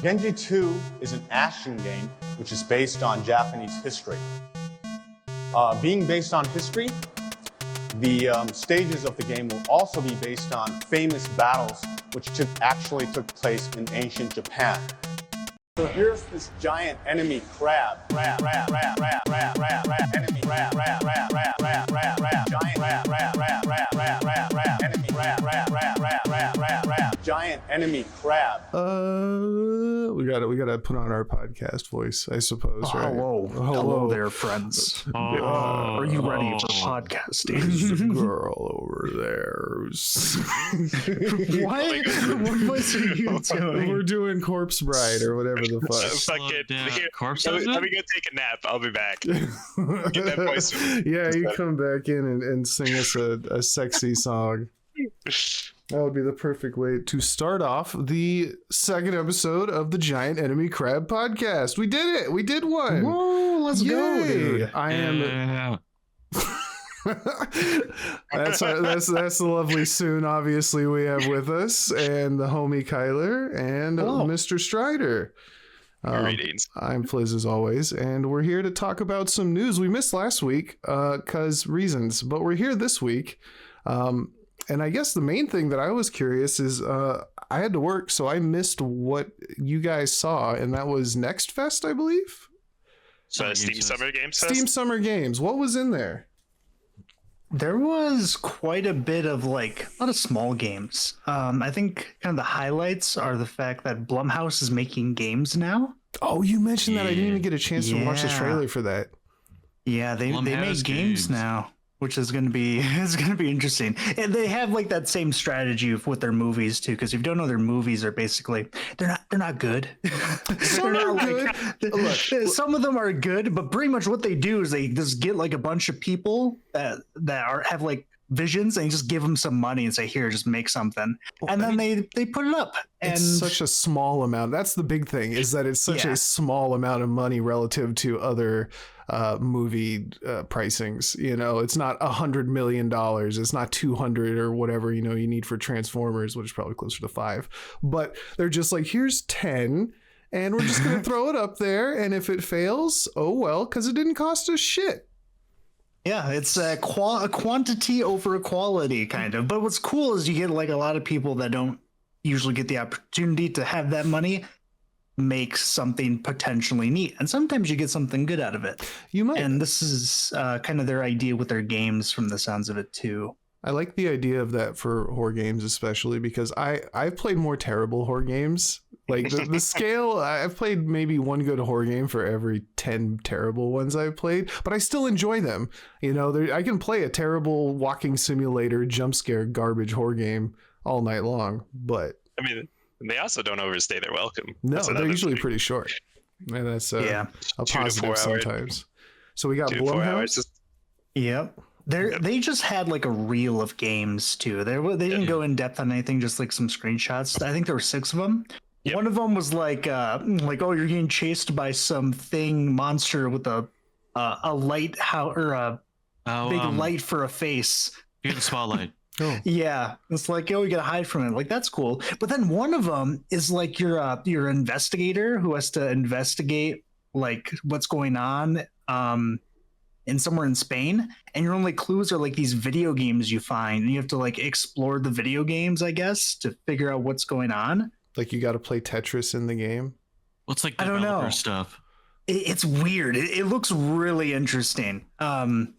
Genji 2 is an action game which is based on Japanese history. Being based on history, the stages of the game will also be based on famous battles which actually took place in ancient Japan. So here's this giant enemy crab. Enemy crab. Giant enemy crab. We gotta put on our podcast voice, I suppose. Oh, right? Hello there, friends. Are you ready for podcasting? There's a girl over there. What voice are you doing? We're doing Corpse Bride or whatever the fuck. Fuck it. Corpse Let me go take a nap. I'll be back. Get that voice. Yeah, you come back in and sing us a sexy song. That would be the perfect way to start off the second episode of the Giant Enemy Crab podcast. We did it. We did one. Whoa, let's go, dude. I am. That's the lovely Soon, obviously, we have with us, and the homie Kyler and Mr. Strider. Greetings. I'm Fliz as always, and we're here to talk about some news we missed last week because reasons, but we're here this week. And I guess the main thing that I was curious is I had to work, so I missed what you guys saw, and that was Next Fest, I believe. So Steam Summer Games Fest? Steam Summer Games. What was in there? There was quite a bit of a lot of small games. I think kind of the highlights are the fact that Blumhouse is making games now. Oh, you mentioned that. I didn't even get a chance to watch the trailer for that. Yeah, they make games now, which is going to be interesting. And they have that same strategy with their movies too, because if you don't know, their movies are basically they're not good. Some are good. Some of them are good, but pretty much what they do is they just get a bunch of people that have visions, and you just give them some money and say, here, just make something, and then they put it up. And it's such a small amount. That's the big thing, is that it's such a small amount of money relative to other movie pricings. It's not $100 million. It's not 200 or whatever you need for Transformers, which is probably closer to 5. But they're just here's 10, and we're just gonna throw it up there, and if it fails, oh well, because it didn't cost us shit. Yeah, it's a quantity over a quality kind of. But what's cool is you get a lot of people that don't usually get the opportunity to have that money make something potentially neat, and sometimes you get something good out of it. You might. And this is kind of their idea with their games, from the sounds of it too. I like the idea of that for horror games, especially because I've played more terrible horror games. The scale, I've played maybe one good horror game for every 10 terrible ones I've played, but I still enjoy them. I can play a terrible walking simulator, jump scare, garbage horror game all night long, but I mean, they also don't overstay their welcome. No, they're usually pretty short. And that's a positive sometimes. So we got Blumhouse. Yep. They just had a reel of games too. They didn't go in depth on anything, just some screenshots. I think there were 6 of them. Yep. One of them was oh, you're getting chased by some monster with a light big light for a face. You're in the spotlight. Oh. Yeah, it's you gotta hide from it. That's cool. But then one of them is you're an investigator who has to investigate what's going on in somewhere in Spain, and your only clues are these video games you find, and you have to explore the video games, I guess, to figure out what's going on. You got to play Tetris in the game. What's I don't know stuff? It's weird. It looks really interesting. And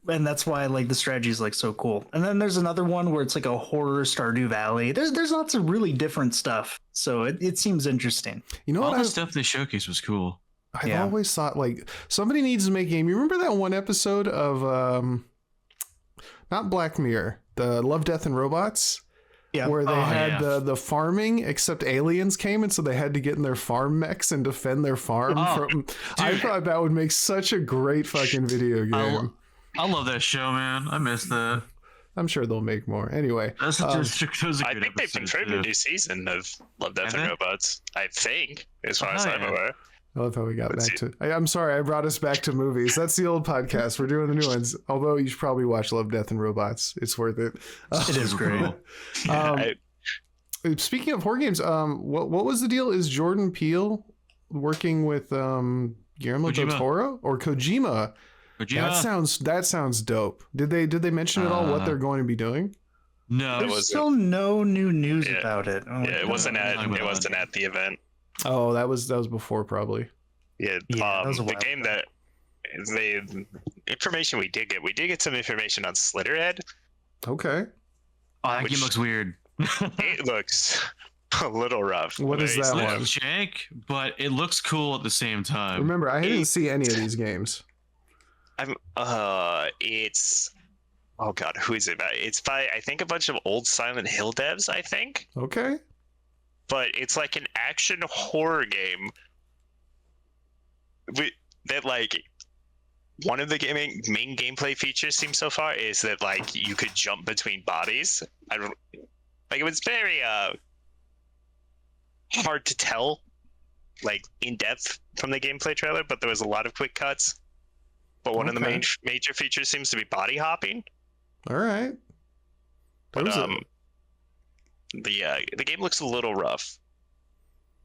that's why the strategy is so cool. And then there's another one where it's a horror Stardew Valley. There's lots of really different stuff. So it seems interesting. All the stuff they showcased was cool. I've always thought somebody needs to make a game. You remember that one episode of not Black Mirror, the Love, Death and Robots? Yeah. Where they had the farming, except aliens came, and so they had to get in their farm mechs and defend their farm. I thought that would make such a great fucking video game. I love that show, man. I miss that. I'm sure they'll make more. Anyway, I think they've confirmed a new season of Love, Death and Robots. I think, as far as I'm aware. I love how we got back to... I'm sorry, I brought us back to movies. That's the old podcast. We're doing the new ones. Although you should probably watch Love, Death, and Robots. It's worth it. It is great. Speaking of horror games, what was the deal? Is Jordan Peele working with Guillermo del Toro or Kojima? That sounds dope. Did they mention at all what they're going to be doing? No, there's still no new news about it. It wasn't at the event. Oh, that was before probably. Yeah, that was a while the game ago. that the information we did get some information on Slitterhead. Okay. Oh, that game looks weird. It looks a little rough. What is that one? It's jank, but it looks cool at the same time. Remember, I didn't see any of these games. It's oh god, who is it by? It's by I think a bunch of old Silent Hill devs, I think. Okay. But it's like an action horror game that like one of the main gameplay features seems so far is that like you could jump between bodies. It was very hard to tell like in depth from the gameplay trailer, but there was a lot of quick cuts. But one of the major features seems to be body hopping. All right. But the game looks a little rough.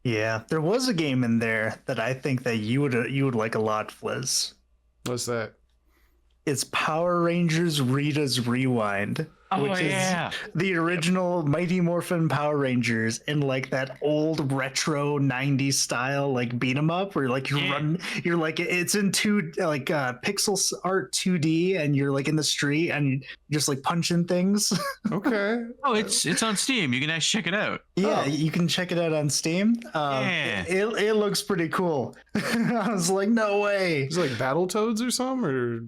Yeah, there was a game in there that I think that you would like a lot, Fliz. What's that? It's Power Rangers Rita's Rewind, which is the original Mighty Morphin Power Rangers in like that old retro 90s style like beat 'em up where like you're like it's in pixel art 2D and you're like in the street and you're just like punching things. Okay. Oh, it's on Steam. You can actually check it out. Yeah, you can check it out on Steam. It looks pretty cool. I was like, no way. Is it like Battletoads or something or?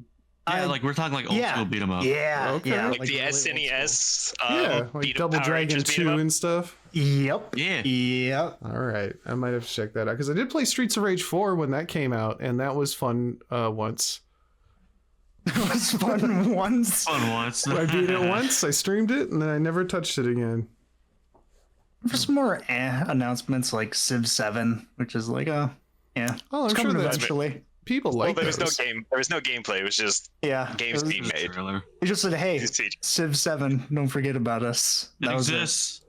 Yeah, like we're talking like old school beat 'em up. Yeah, okay. yeah, like the SNES. Like Double Dragon 2 and stuff. Yep. Yeah. Yep. All right, I might have to check that out because I did play Streets of Rage 4 when that came out, and that was fun once. It was fun once. Fun once. I beat it once, I streamed it, and then I never touched it again. There's more announcements like Civ 7, which is like Oh, it's I'm sure coming that's eventually. people like there was those. there was no gameplay. It was just games being made. Trailer. It just said, "Hey, Civ 7, don't forget about us." It exists.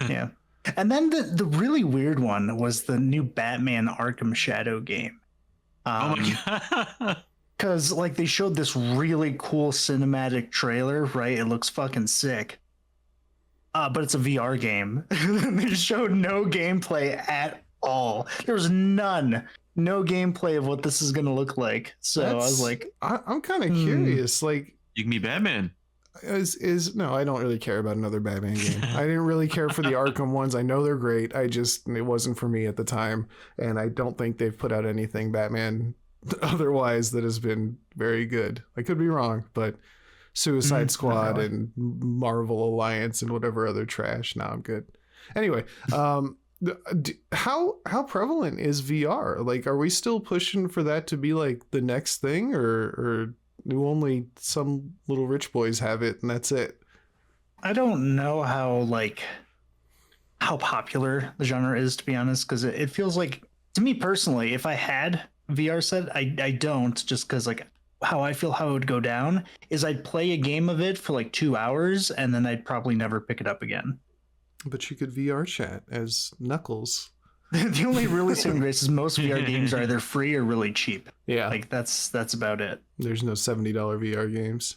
Yeah. And then the really weird one was the new Batman Arkham Shadow game. Oh my god. Because like they showed this really cool cinematic trailer, right? It looks fucking sick. But it's a VR game. They showed no gameplay at all. There was no gameplay of what this is going to look like. So I was like, I'm kind of curious. Like, You can be Batman. No, I don't really care about another Batman game. I didn't really care for the Arkham ones. I know they're great. It wasn't for me at the time, and I don't think they've put out anything Batman otherwise that has been very good. I could be wrong, but Suicide Squad and Marvel Alliance and whatever other trash. Now I'm good. Anyway, how prevalent is VR? Like, are we still pushing for that to be like the next thing, or do only some little rich boys have it and that's it? I don't know how popular the genre is, to be honest, because it feels like, to me personally, if I had VR set, I don't, just because like how I feel how it would go down is I'd play a game of it for like 2 hours and then I'd probably never pick it up again. But you could VR chat as Knuckles. The only really saving grace is most VR games are either free or really cheap. Yeah, like that's about it. There's no $70 VR games.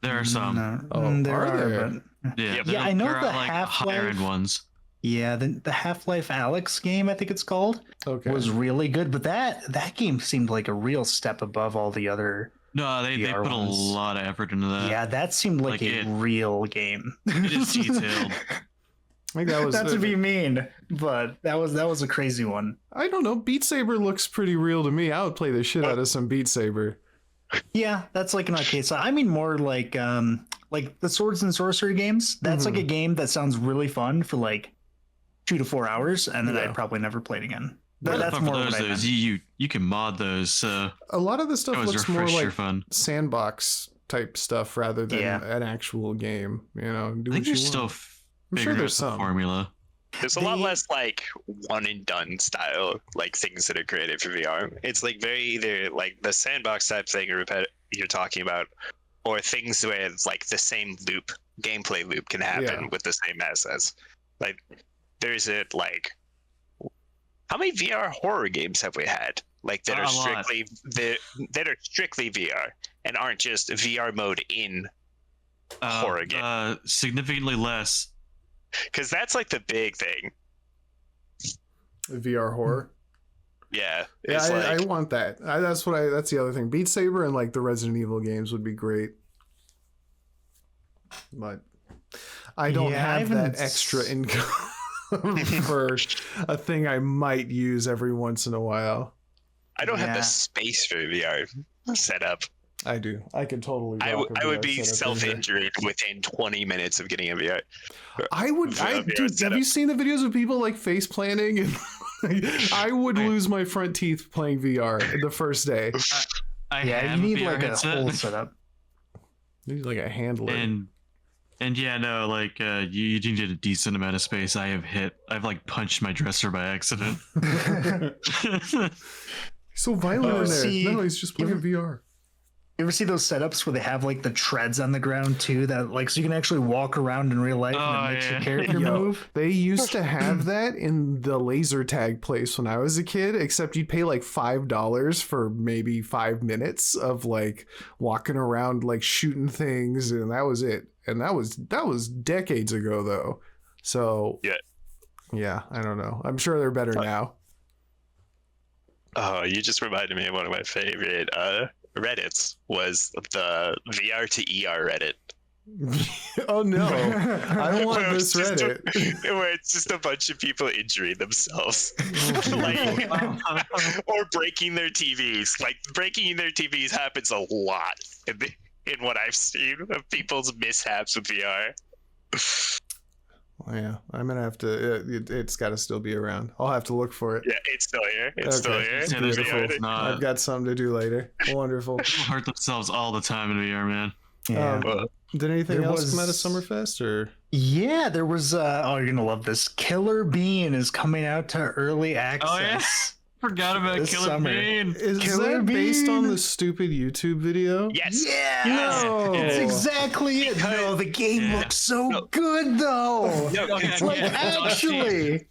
There are some. No, there are. But Yeah, I know there the are, like, Half-Life higher end ones. Yeah, the Half-Life Alyx game, I think it's called, was really good. But that game seemed like a real step above all the other. No, they put a lot of effort into that. Yeah, that seemed like a real game. It is detailed. I think that was not to be mean, but that was a crazy one. I don't know. Beat Saber looks pretty real to me. I would play the shit out of some Beat Saber. Yeah, that's like an arcade. So I mean more like the Swords and Sorcery games. That's like a game that sounds really fun for like 2 to 4 hours, and then I'd probably never play it again. That's more what I meant. You can mod those. So a lot of the stuff looks more like fun. Sandbox type stuff rather than an actual game. You know, I think there's still. I'm sure there's some formula. There's a lot less like one and done style like things that are created for VR. It's like very either like the sandbox type thing you're talking about, or things where it's like the same gameplay loop can happen with the same assets. Like there's it like, how many VR horror games have we had? Like that are strictly VR and aren't just VR mode in horror game. Significantly less. Because that's like the big thing. VR horror. Yeah. Yeah, I want that. That's the other thing. Beat Saber and like the Resident Evil games would be great. But I don't have that extra income for a thing I might use every once in a while. I don't have the space for VR setup. I do. I could totally. I would be self-injured within 20 minutes of getting a VR. Dude, have you seen the videos of people like face planting? And I would lose my front teeth playing VR the first day. You need like a whole setup. You need like a handler. And yeah, no, like you need a decent amount of space. I've like punched my dresser by accident. So violent in there. No, he's just playing VR. You ever see those setups where they have like the treads on the ground too, that like so you can actually walk around in real life and it makes your character move? They used to have that in the laser tag place when I was a kid, except you'd pay like $5 for maybe 5 minutes of like walking around like shooting things, and that was it. And that was decades ago though. So yeah, I don't know. I'm sure they're better now. Oh, you just reminded me of one of my favorite Reddits was the VR to ER Reddit. Oh no, I want this Reddit. Where it's just a bunch of people injuring themselves. Or breaking their TVs. Like breaking their TVs happens a lot in what I've seen of people's mishaps with VR. Well, yeah, I'm gonna have to. It's got to still be around. I'll have to look for it. Yeah, it's still here. It's still here. It's beautiful. I've got something to do later. Wonderful. People hurt themselves all the time in VR, man. Yeah. Did anything else come out of Summerfest or? Yeah, there was. Oh, you're gonna love this. Killer Bean is coming out to early access. Oh yeah. Forgot about Killer Bean. Is that based on the stupid YouTube video? Yes. Yeah. No. That's exactly it. No, the game looks so good though. No, actually.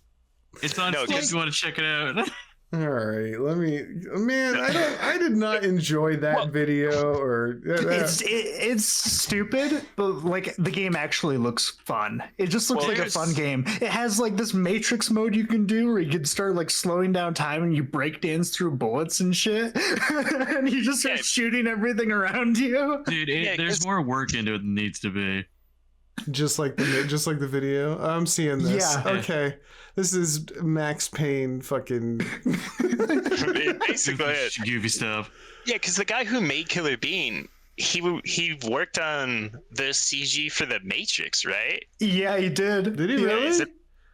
It's on Steam if you want to check it out. All right, let me. Man, I did not enjoy that video. Or it's stupid, but like the game actually looks fun. It just looks like a fun game. It has like this Matrix mode you can do where you can start like slowing down time and you break dance through bullets and shit, and you just start shooting everything around you. Dude, there's more work into it than needs to be. Just like the video. I'm seeing this. Yeah. Okay. This is Max Payne fucking basically it. Goofy stuff. Yeah, because the guy who made Killer Bean, he worked on the CG for the Matrix, right? Yeah, he did. Did he really?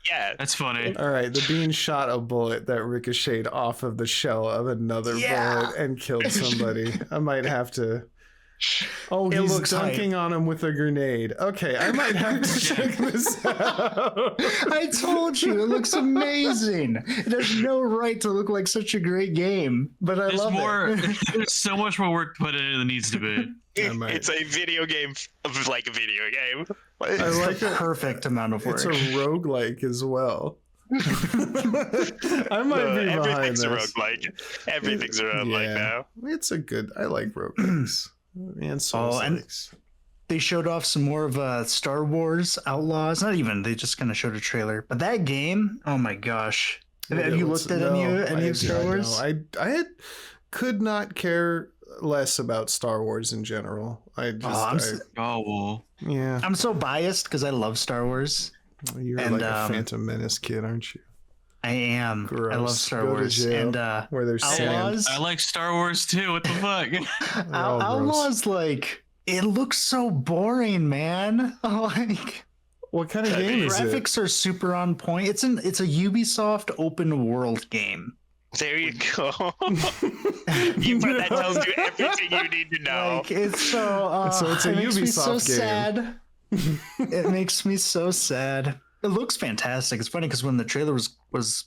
Yeah. That's funny. All right, the Bean shot a bullet that ricocheted off of the shell of another bullet and killed somebody. I might have to. Oh, he's dunking on him with a grenade. Okay, I might have to check this out. I told you, it looks amazing. It has no right to look like such a great game, but I love it. There's so much more work put in it than needs to be. It's a video game of like a video game. I like the perfect amount of work. It's a roguelike as well. I might be behind this. Everything's a roguelike now. It's a good. I like roguelikes. And and they showed off some more of Star Wars Outlaws. Not even, they just kind of showed a trailer. But that game, oh my gosh. Have you looked at any of Star Wars? I could not care less about Star Wars in general. Yeah. I'm so biased because I love Star Wars. You're like a Phantom Menace kid, aren't you? I am. Gross. I love Star Wars. And where there's Outlaws. I like Star Wars too. What the fuck? Outlaws, like, it looks so boring, man. Like, what kind of game is it? Graphics are super on point. It's a Ubisoft open world game. There you go. That tells you everything you need to know. Like, it's so it's a Ubisoft game. Sad. It makes me so sad. It looks fantastic. It's funny because when the trailer was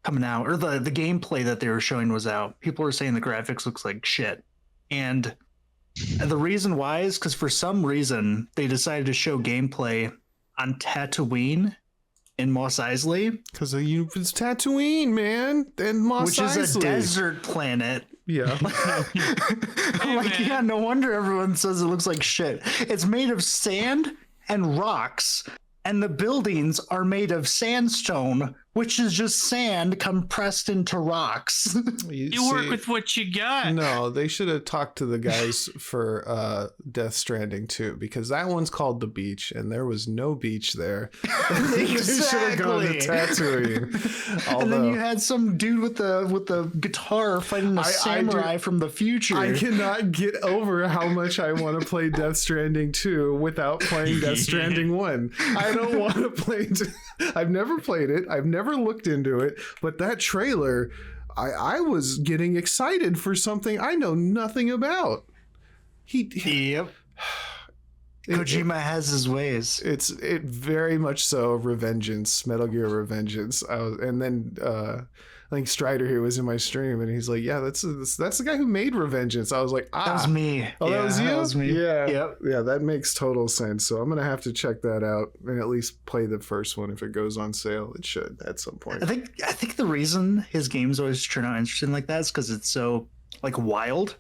coming out, or the gameplay that they were showing was out, people were saying the graphics looks like shit. And the reason why is because for some reason they decided to show gameplay on Tatooine, in Mos Eisley, Because it's Tatooine, man, and Mos which is a Eisley. desert planet. Yeah. Yeah, no wonder everyone says it looks like shit. It's made of sand and rocks, and the buildings are made of sandstone, which is just sand compressed into rocks. You work with what you got. No, they should have talked to the guys for Death Stranding too, because that one's called The Beach, and there was no beach there. They should have gone to Tatooine. And then you had some dude with the guitar fighting a samurai from the future. I cannot get over how much I want to play Death Stranding 2 without playing Death Stranding 1. I don't want to play. I've never played it. I've never looked into it, but that trailer, I was getting excited for something I know nothing about. Yep. Kojima has his ways. It very much so. Revengeance, Metal Gear Revengeance. And then I think Strider here was in my stream, and he's like, "Yeah, that's the guy who made Revengeance." I was like, "Ah, that was me." Oh, yeah, that was you. That was me. Yeah, yep. Yeah, that makes total sense. So I'm gonna have to check that out and at least play the first one if it goes on sale. It should at some point. I think the reason his games always turn out interesting like that is because it's so like wild,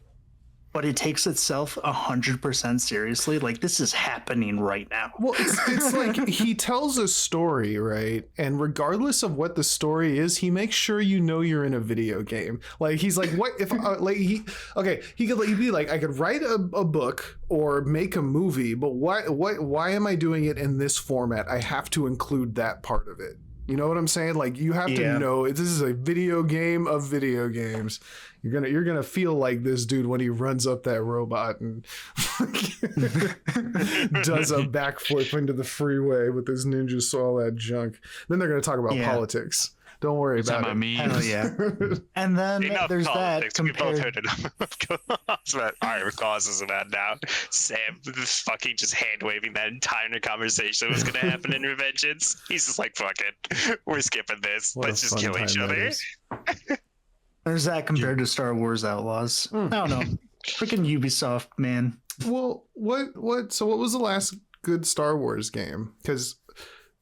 but it takes itself 100% seriously. Like, this is happening right now. Well, it's like he tells a story, right? And regardless of what the story is, he makes sure you know you're in a video game. Like, he's like, what if he could be like, I could write a book or make a movie, but why am I doing it in this format? I have to include that part of it. You know what I'm saying? Like, you have to know this is a video game of video games. You're gonna feel like this dude when he runs up that robot and does a backflip into the freeway with his ninjas, all that junk. Then they're gonna talk about politics. Don't worry about it. Hell yeah. And then Enough there's politics. that We both compared. heard enough about our causes of that now. Sam just fucking just hand waving that entire conversation was gonna happen in Revengeance. He's just like, fuck it. We're skipping this. What a Let's just fun kill each time that other. is. There's that compared to Star Wars Outlaws. I don't know. Freaking Ubisoft, man. Well, so what was the last good Star Wars game? Because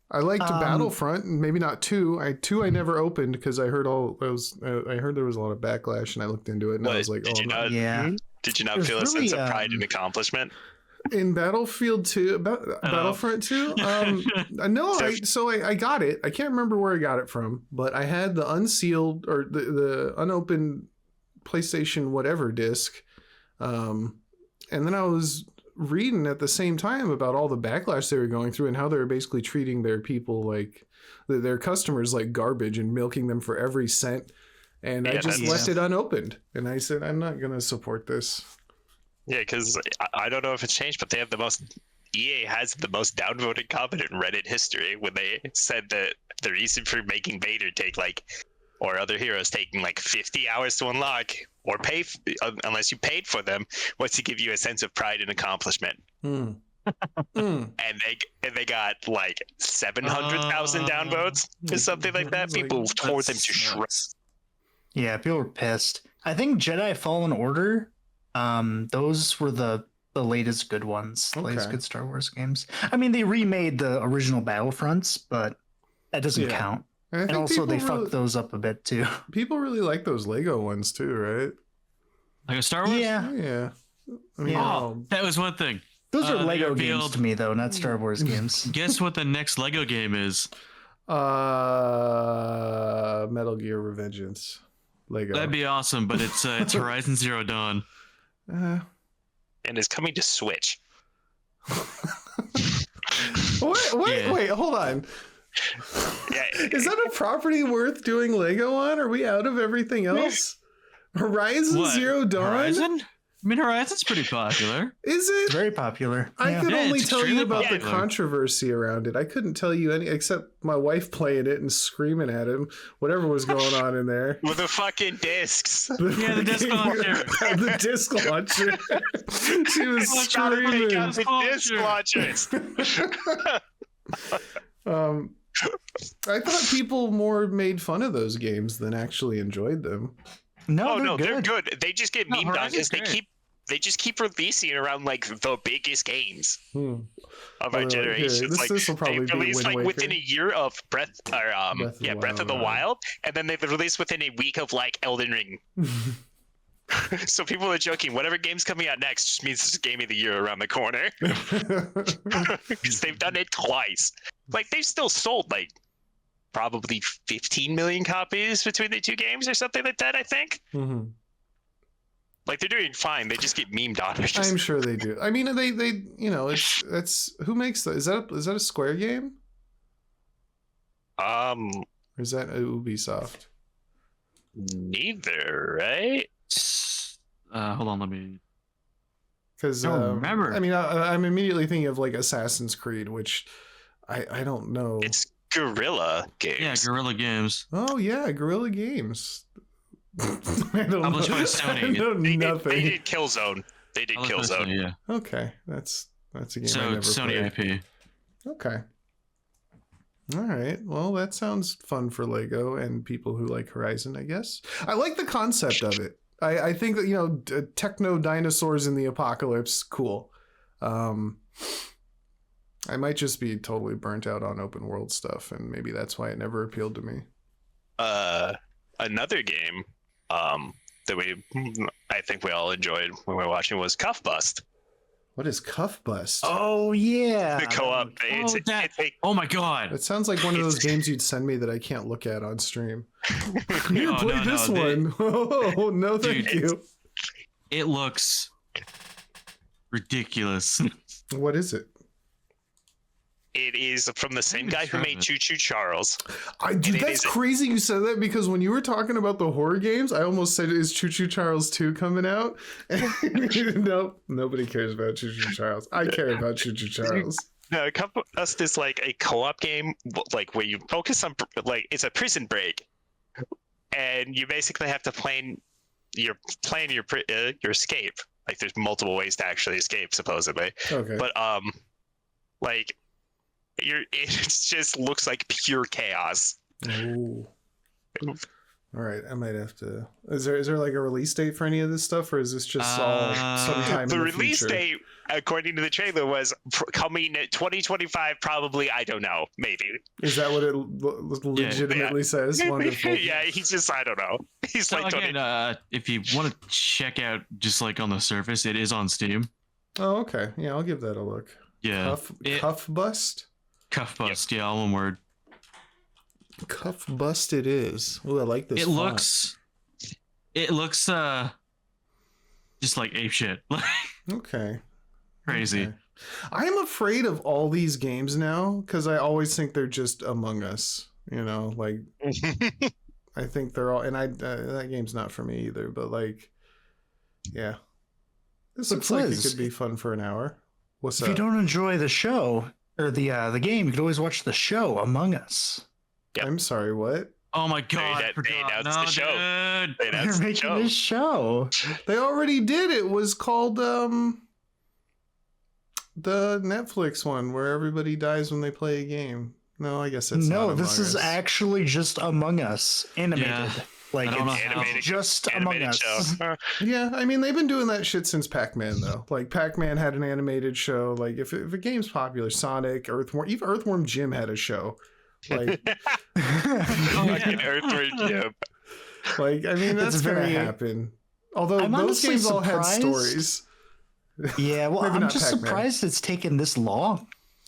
I liked Battlefront, maybe not 2. 2 I never opened because I heard I heard there was a lot of backlash, and I looked into it and I was like, Did you not feel a sense of pride and accomplishment? In Battlefield 2, Battlefront 2? No, I got it. I can't remember where I got it from, but I had the unsealed or the unopened PlayStation whatever disc. And then I was reading at the same time about all the backlash they were going through and how they were basically treating their people like their customers like garbage and milking them for every cent. And I just left it unopened. And I said, I'm not going to support this. Yeah, because I don't know if it's changed, but they have EA has the most downvoted comment in Reddit history when they said that the reason for making Vader take or other heroes taking 50 hours to unlock or pay unless you paid for them was to give you a sense of pride and accomplishment. And they got 700,000 downvotes or something like that. People tore them to shreds. Yeah, people were pissed. I think Jedi Fallen Order, those were the latest good ones, the latest good Star Wars games. I mean, they remade the original Battlefronts, but that doesn't count. And also they fucked those up a bit too. People really like those Lego ones too, right? Like a Star Wars? Yeah. I mean, that was one thing. Those are Lego games to me, though, not Star Wars games. Guess what the next Lego game is? Metal Gear Revengeance. Lego. That'd be awesome, but it's Horizon Zero Dawn. And it's coming to Switch. Wait, hold on. Yeah. Is that a property worth doing Lego on? Are we out of everything else? Horizon Zero Dawn? Horizon? I mean, Horizon's pretty popular. Is it? It's very popular. I could only tell you about the popular. controversy around it. I couldn't tell you any except my wife playing it and screaming at him, whatever was going on in there. With the fucking discs. The disc launcher. The disc launcher. She was screaming. The disc launchers. I thought people more made fun of those games than actually enjoyed them. No, they're good. They just get meme Horizon's donkeys. they just keep releasing aroung like the biggest games of our Well, generation. here, Like this will probably they be released Wind like within Waker. a year of Breath of the Wild, and then they released within a week of like Elden Ring. So people are joking, whatever game's coming out next just means it's game of the year around the corner. Because they've done it twice. Like they've still sold like probably 15 million copies between the two games or something like that, I think. Mm-hmm. Like they're doing fine. They just get memed on it. I'm sure they do. I mean, they it's who makes that? Is that a Square game? Or is that Ubisoft? Neither, right? Hold on, let me. Because remember. I mean, I'm immediately thinking of like Assassin's Creed, which I don't know. It's Guerrilla Games. Yeah, Guerrilla Games. Oh yeah, Guerrilla Games. I don't Published know. by Sony. I know nothing. They did Killzone. They did Killzone. Yeah. Okay, that's a game I So never it's Sony played. IP. Okay. All right. Well, that sounds fun for Lego and people who like Horizon, I guess. I like the concept of it. I think that, you know, techno dinosaurs in the apocalypse, cool. I might just be totally burnt out on open world stuff, and maybe that's why it never appealed to me. Another game that I think we all enjoyed when we were watching was Cuff Bust. What is Cuff Bust? Oh yeah. The co-op. Oh my god. It sounds like one of those games you'd send me that I can't look at on stream. Here, No, play no, this no, one. Oh, no, thank Dude, you. It looks ridiculous. What is it? It is from the same guy who made Choo Choo Charles. Dude, it that's is- crazy you said that, because when you were talking about the horror games, I almost said, is Choo Choo Charles 2 coming out? No, nobody cares about Choo Choo Charles. I care about Choo Choo Charles. No, Cuff Bust is like a co-op game, like where you focus on like it's a prison break, and you basically have to plan your escape. Like there's multiple ways to actually escape, supposedly. Okay. But like it just looks like pure chaos. Ooh. All right, I might have to. Is there like a release date for any of this stuff, or is this just all sometime The in the release future? date, according to the trailer, was coming at 2025. Probably, I don't know, maybe. Is that what it legitimately says? Wonderful. Yeah, he's just, I don't know. He's So like, again, if you want to check out just like on the surface, it is on Steam. Oh, okay. Yeah, I'll give that a look. Yeah. Cuff Bust? Cuff Bust, yeah, all one word. Cuff Bust it is. Oh, I like this. It font. looks just like ape shit. Okay. Crazy. Okay. I'm afraid of all these games now because I always think they're just Among Us. You know, like I think they're all, and that game's not for me either. But like, yeah, this But looks like it Liz, could be fun for an hour. What's If up? you don't enjoy the show or the game, you could always watch the show Among Us. Yep. I'm sorry. What? Oh my god, I They forgot. announced the show. Dude. They announced They're the making show. this show. They already did. It was called the Netflix one where everybody dies when they play a game. No, I guess it's No, not this Among is Us. actually just Among Us animated. Yeah. Like I don't know it's how- just Among Animated Us. show. Yeah, I mean they've been doing that shit since Pac-Man though. Like Pac-Man had an animated show. Like if a game's popular, Sonic, Earthworm, even Earthworm Jim had a show. Like, Fucking Earthworm Jim. like I mean that's It's gonna very- happen. Although I'm those honestly games all had surprised. stories. Yeah, well, Maybe I'm not just Pac-Man. surprised it's taken this long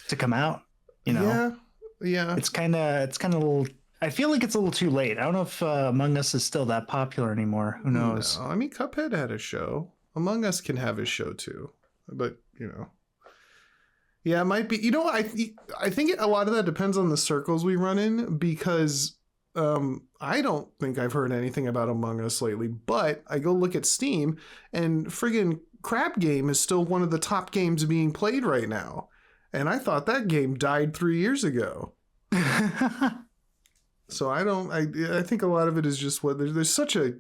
to come out. You know, Yeah. it's kind of a little. I feel like it's a little too late. I don't know if Among Us is still that popular anymore. Who knows? No, I mean Cuphead had a show. Among Us can have a show too, but you know. Yeah, it might be. You know, I think a lot of that depends on the circles we run in because I don't think I've heard anything about Among Us lately. But I go look at Steam, and friggin' Crab Game is still one of the top games being played right now, and I thought that game died 3 years ago. So I think a lot of it is just what there's such a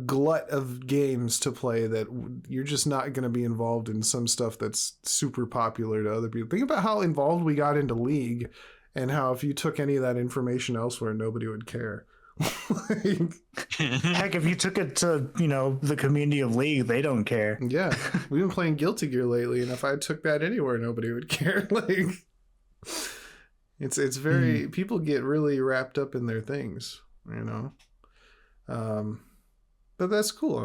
glut of games to play that you're just not going to be involved in some stuff that's super popular to other people. Think about how involved we got into League and how if you took any of that information elsewhere, nobody would care. Heck, if you took it to, the community of League, they don't care. Yeah, we've been playing Guilty Gear lately, and if I took that anywhere, nobody would care. Like, it's very people get really wrapped up in their things, But that's cool.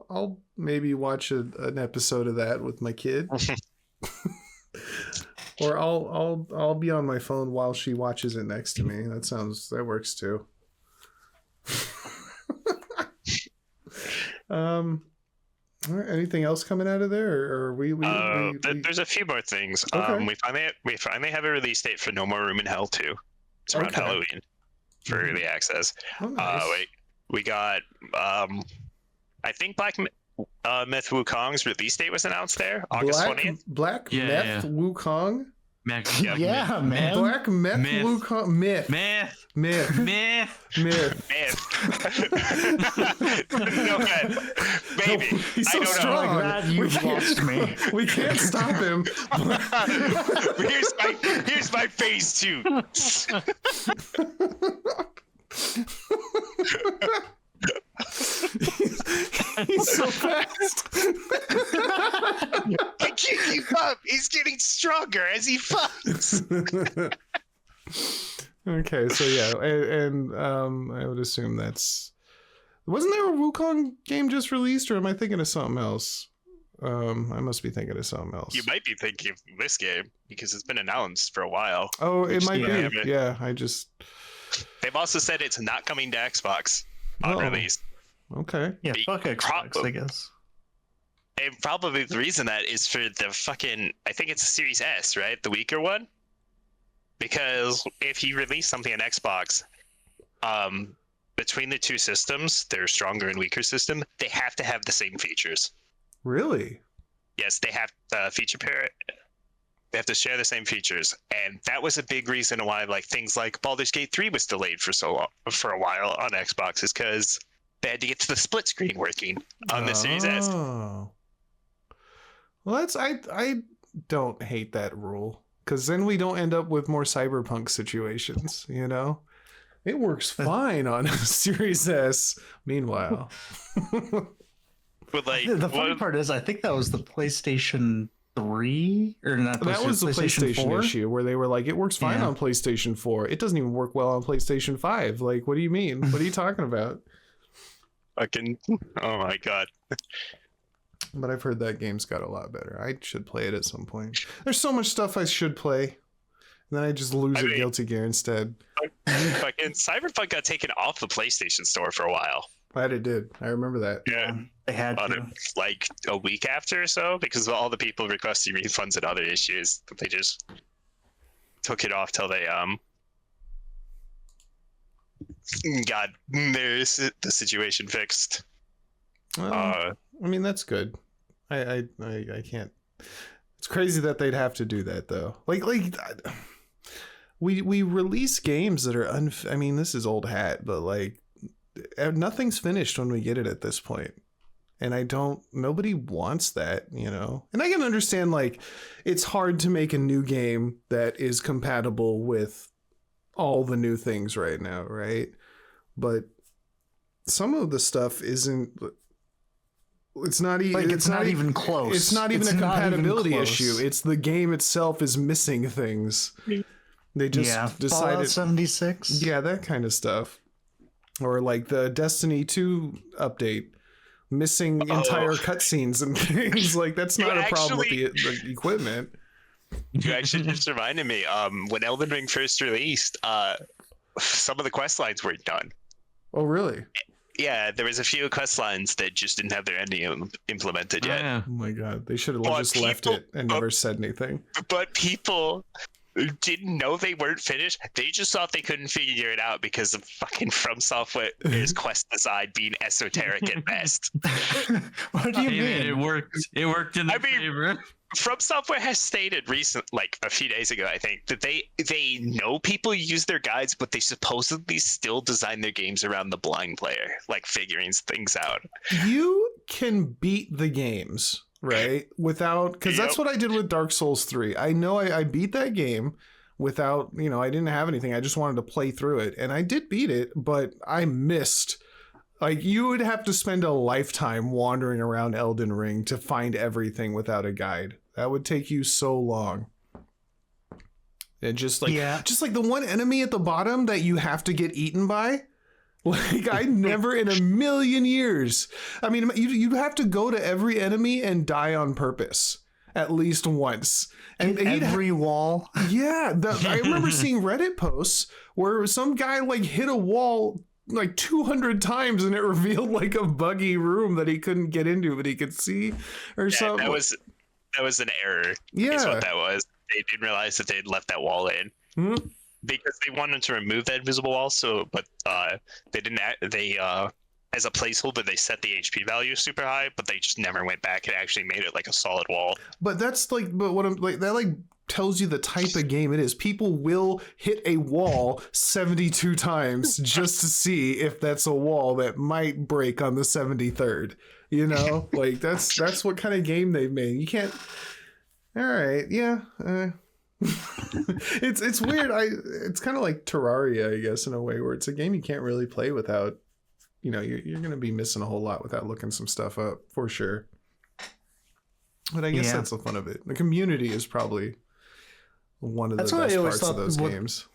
I'll maybe watch an episode of that with my kid. Or I'll be on my phone while she watches it next to me. That works too. Anything else coming out of there, or we there's a few more things. Okay. We finally have a release date for No More Room in Hell 2. It's around Halloween for early access. Oh, nice. We got I think Black Myth Wukong's release date was announced there, August 20th. Black Myth Wukong? Yeah, man. Black Myth Wukong. Myth. No, man. Baby. He's so strong. God, you've lost me. We can't stop him. Here's my phase 2. He's so fast. I can't keep up. He's getting stronger as he fucks. Okay, so yeah, and I would assume wasn't there a Wukong game just released, or am I thinking of something else? I must be thinking of something else. You might be thinking of this game because it's been announced for a while. Oh, it might be. Yeah, They've also said it's not coming to Xbox on release. Okay. Yeah, fuck Xbox, I guess. And probably the reason that is for the fucking, I think it's a Series S, right? The weaker one. Because if you release something on Xbox, between the two systems, their stronger and weaker system, they have to have the same features. Really? Yes, they have feature pair. They have to share the same features, and that was a big reason why, like, things like Baldur's Gate 3 was delayed for a while on Xbox, is because they had to get to the split screen working on the Series S. Oh. Well, I don't hate that rule, because then we don't end up with more cyberpunk situations. It works fine on a Series S. Meanwhile, But like, the funny part is, I think that was the PlayStation 3 or not. That was the PlayStation 4 issue where they were like, it works fine on PlayStation 4. It doesn't even work well on PlayStation 5. Like, what do you mean? What are you talking about? Oh my god. But I've heard that game's got a lot better. I should play it at some point. There's so much stuff I should play, and then I just lose a Guilty Gear instead. Fucking Cyberpunk got taken off the PlayStation Store for a while. Glad it did. I remember that. Yeah, they had on to. it like a week after or so, because of all the people requesting refunds and other issues. They just took it off till they got the situation fixed. Well, I mean, that's good. I can't. It's crazy that they'd have to do that though. Like we release games that are I mean, this is old hat, but like nothing's finished when we get it at this point. And nobody wants that, And I can understand, like, it's hard to make a new game that is compatible with all the new things right now, right? But some of the stuff isn't. It's not even. It's not even close. It's not even a compatibility issue. It's the game itself is missing things. They just decided. Fallout 76. Yeah, that kind of stuff. Or like the Destiny 2 update, missing entire cutscenes and things. Like, that's not a problem with the equipment. You actually just reminded me. When Elden Ring first released, some of the quest lines weren't done. Oh, really? Yeah, there was a few quest lines that just didn't have their ending implemented yet. Oh my god, they should have just left it and never said anything. But people didn't know they weren't finished. They just thought they couldn't figure it out because of fucking From Software's quest design being esoteric at best. What do you mean? It worked. It worked in their favor. From Software has stated like a few days ago, I think, that they know people use their guides, but they supposedly still design their games around the blind player, like figuring things out. You can beat the games, right? Because that's what I did with Dark Souls 3. I know I beat that game. without, I didn't have anything. I just wanted to play through it, and I did beat it, but I missed. Like, you would have to spend a lifetime wandering around Elden Ring to find everything without a guide. That would take you so long. And just like the one enemy at the bottom that you have to get eaten by. Like, I never in a million years. I mean, you'd have to go to every enemy and die on purpose at least once. And every wall. Yeah. I remember seeing Reddit posts where some guy like hit a wall like 200 times and it revealed like a buggy room that he couldn't get into, but he could see or something. That was an error. Yeah. Is what that was. They didn't realize that they'd left that wall in. Mm-hmm. Because they wanted to remove that invisible wall, but they didn't. They as a placeholder, they set the HP value super high, but they just never went back and actually made it like a solid wall. But what I'm like, that like tells you the type of game it is. People will hit a wall 72 times just to see if that's a wall that might break on the 73rd. Like that's what kind of game they've made. You can't. All right, yeah. It's weird. It's kind of like Terraria, I guess, in a way, where it's a game you can't really play without, you're gonna be missing a whole lot without looking some stuff up for sure. But I guess that's the fun of it. The community is probably one of the best parts of those games.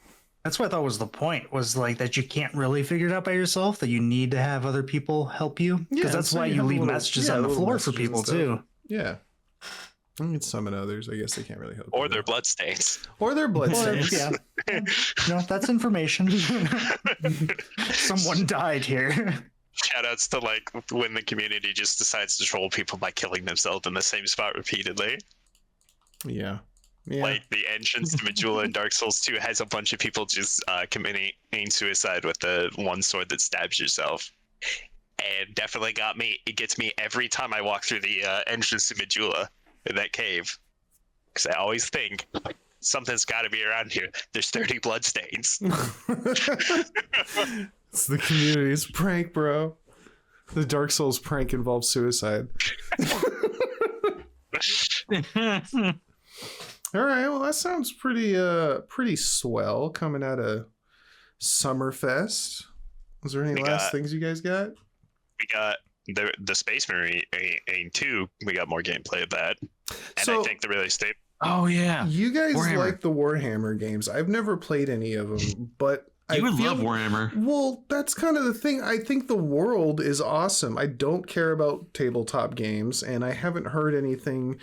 That's what I thought was the point, was like that you can't really figure it out by yourself, that you need to have other people help you. Because that's why you leave messages on the floor for people too. Yeah. I can summon others. I guess they can't really help. Or their bloodstains. Yeah. No, that's information. Someone died here. Shoutouts to like when the community just decides to troll people by killing themselves in the same spot repeatedly. Yeah. Like the entrance to Majula in Dark Souls 2 has a bunch of people just committing suicide with the one sword that stabs yourself. And definitely got me. It gets me every time I walk through the entrance to Majula in that cave. Because I always think something's got to be around here. There's 30 bloodstains. It's the community's prank, bro. The Dark Souls prank involves suicide. All right, well, that sounds pretty swell coming out of Summerfest. Was there any last things you guys got? We got the Space Marine 2. We got more gameplay of that, and So- I think the really stable. Oh yeah, You guys Warhammer. like the Warhammer games. I've never played any of them, but you would feel love Warhammer. Well, that's kind of the thing. I think the world is awesome. I don't care about tabletop games, and I haven't heard anything.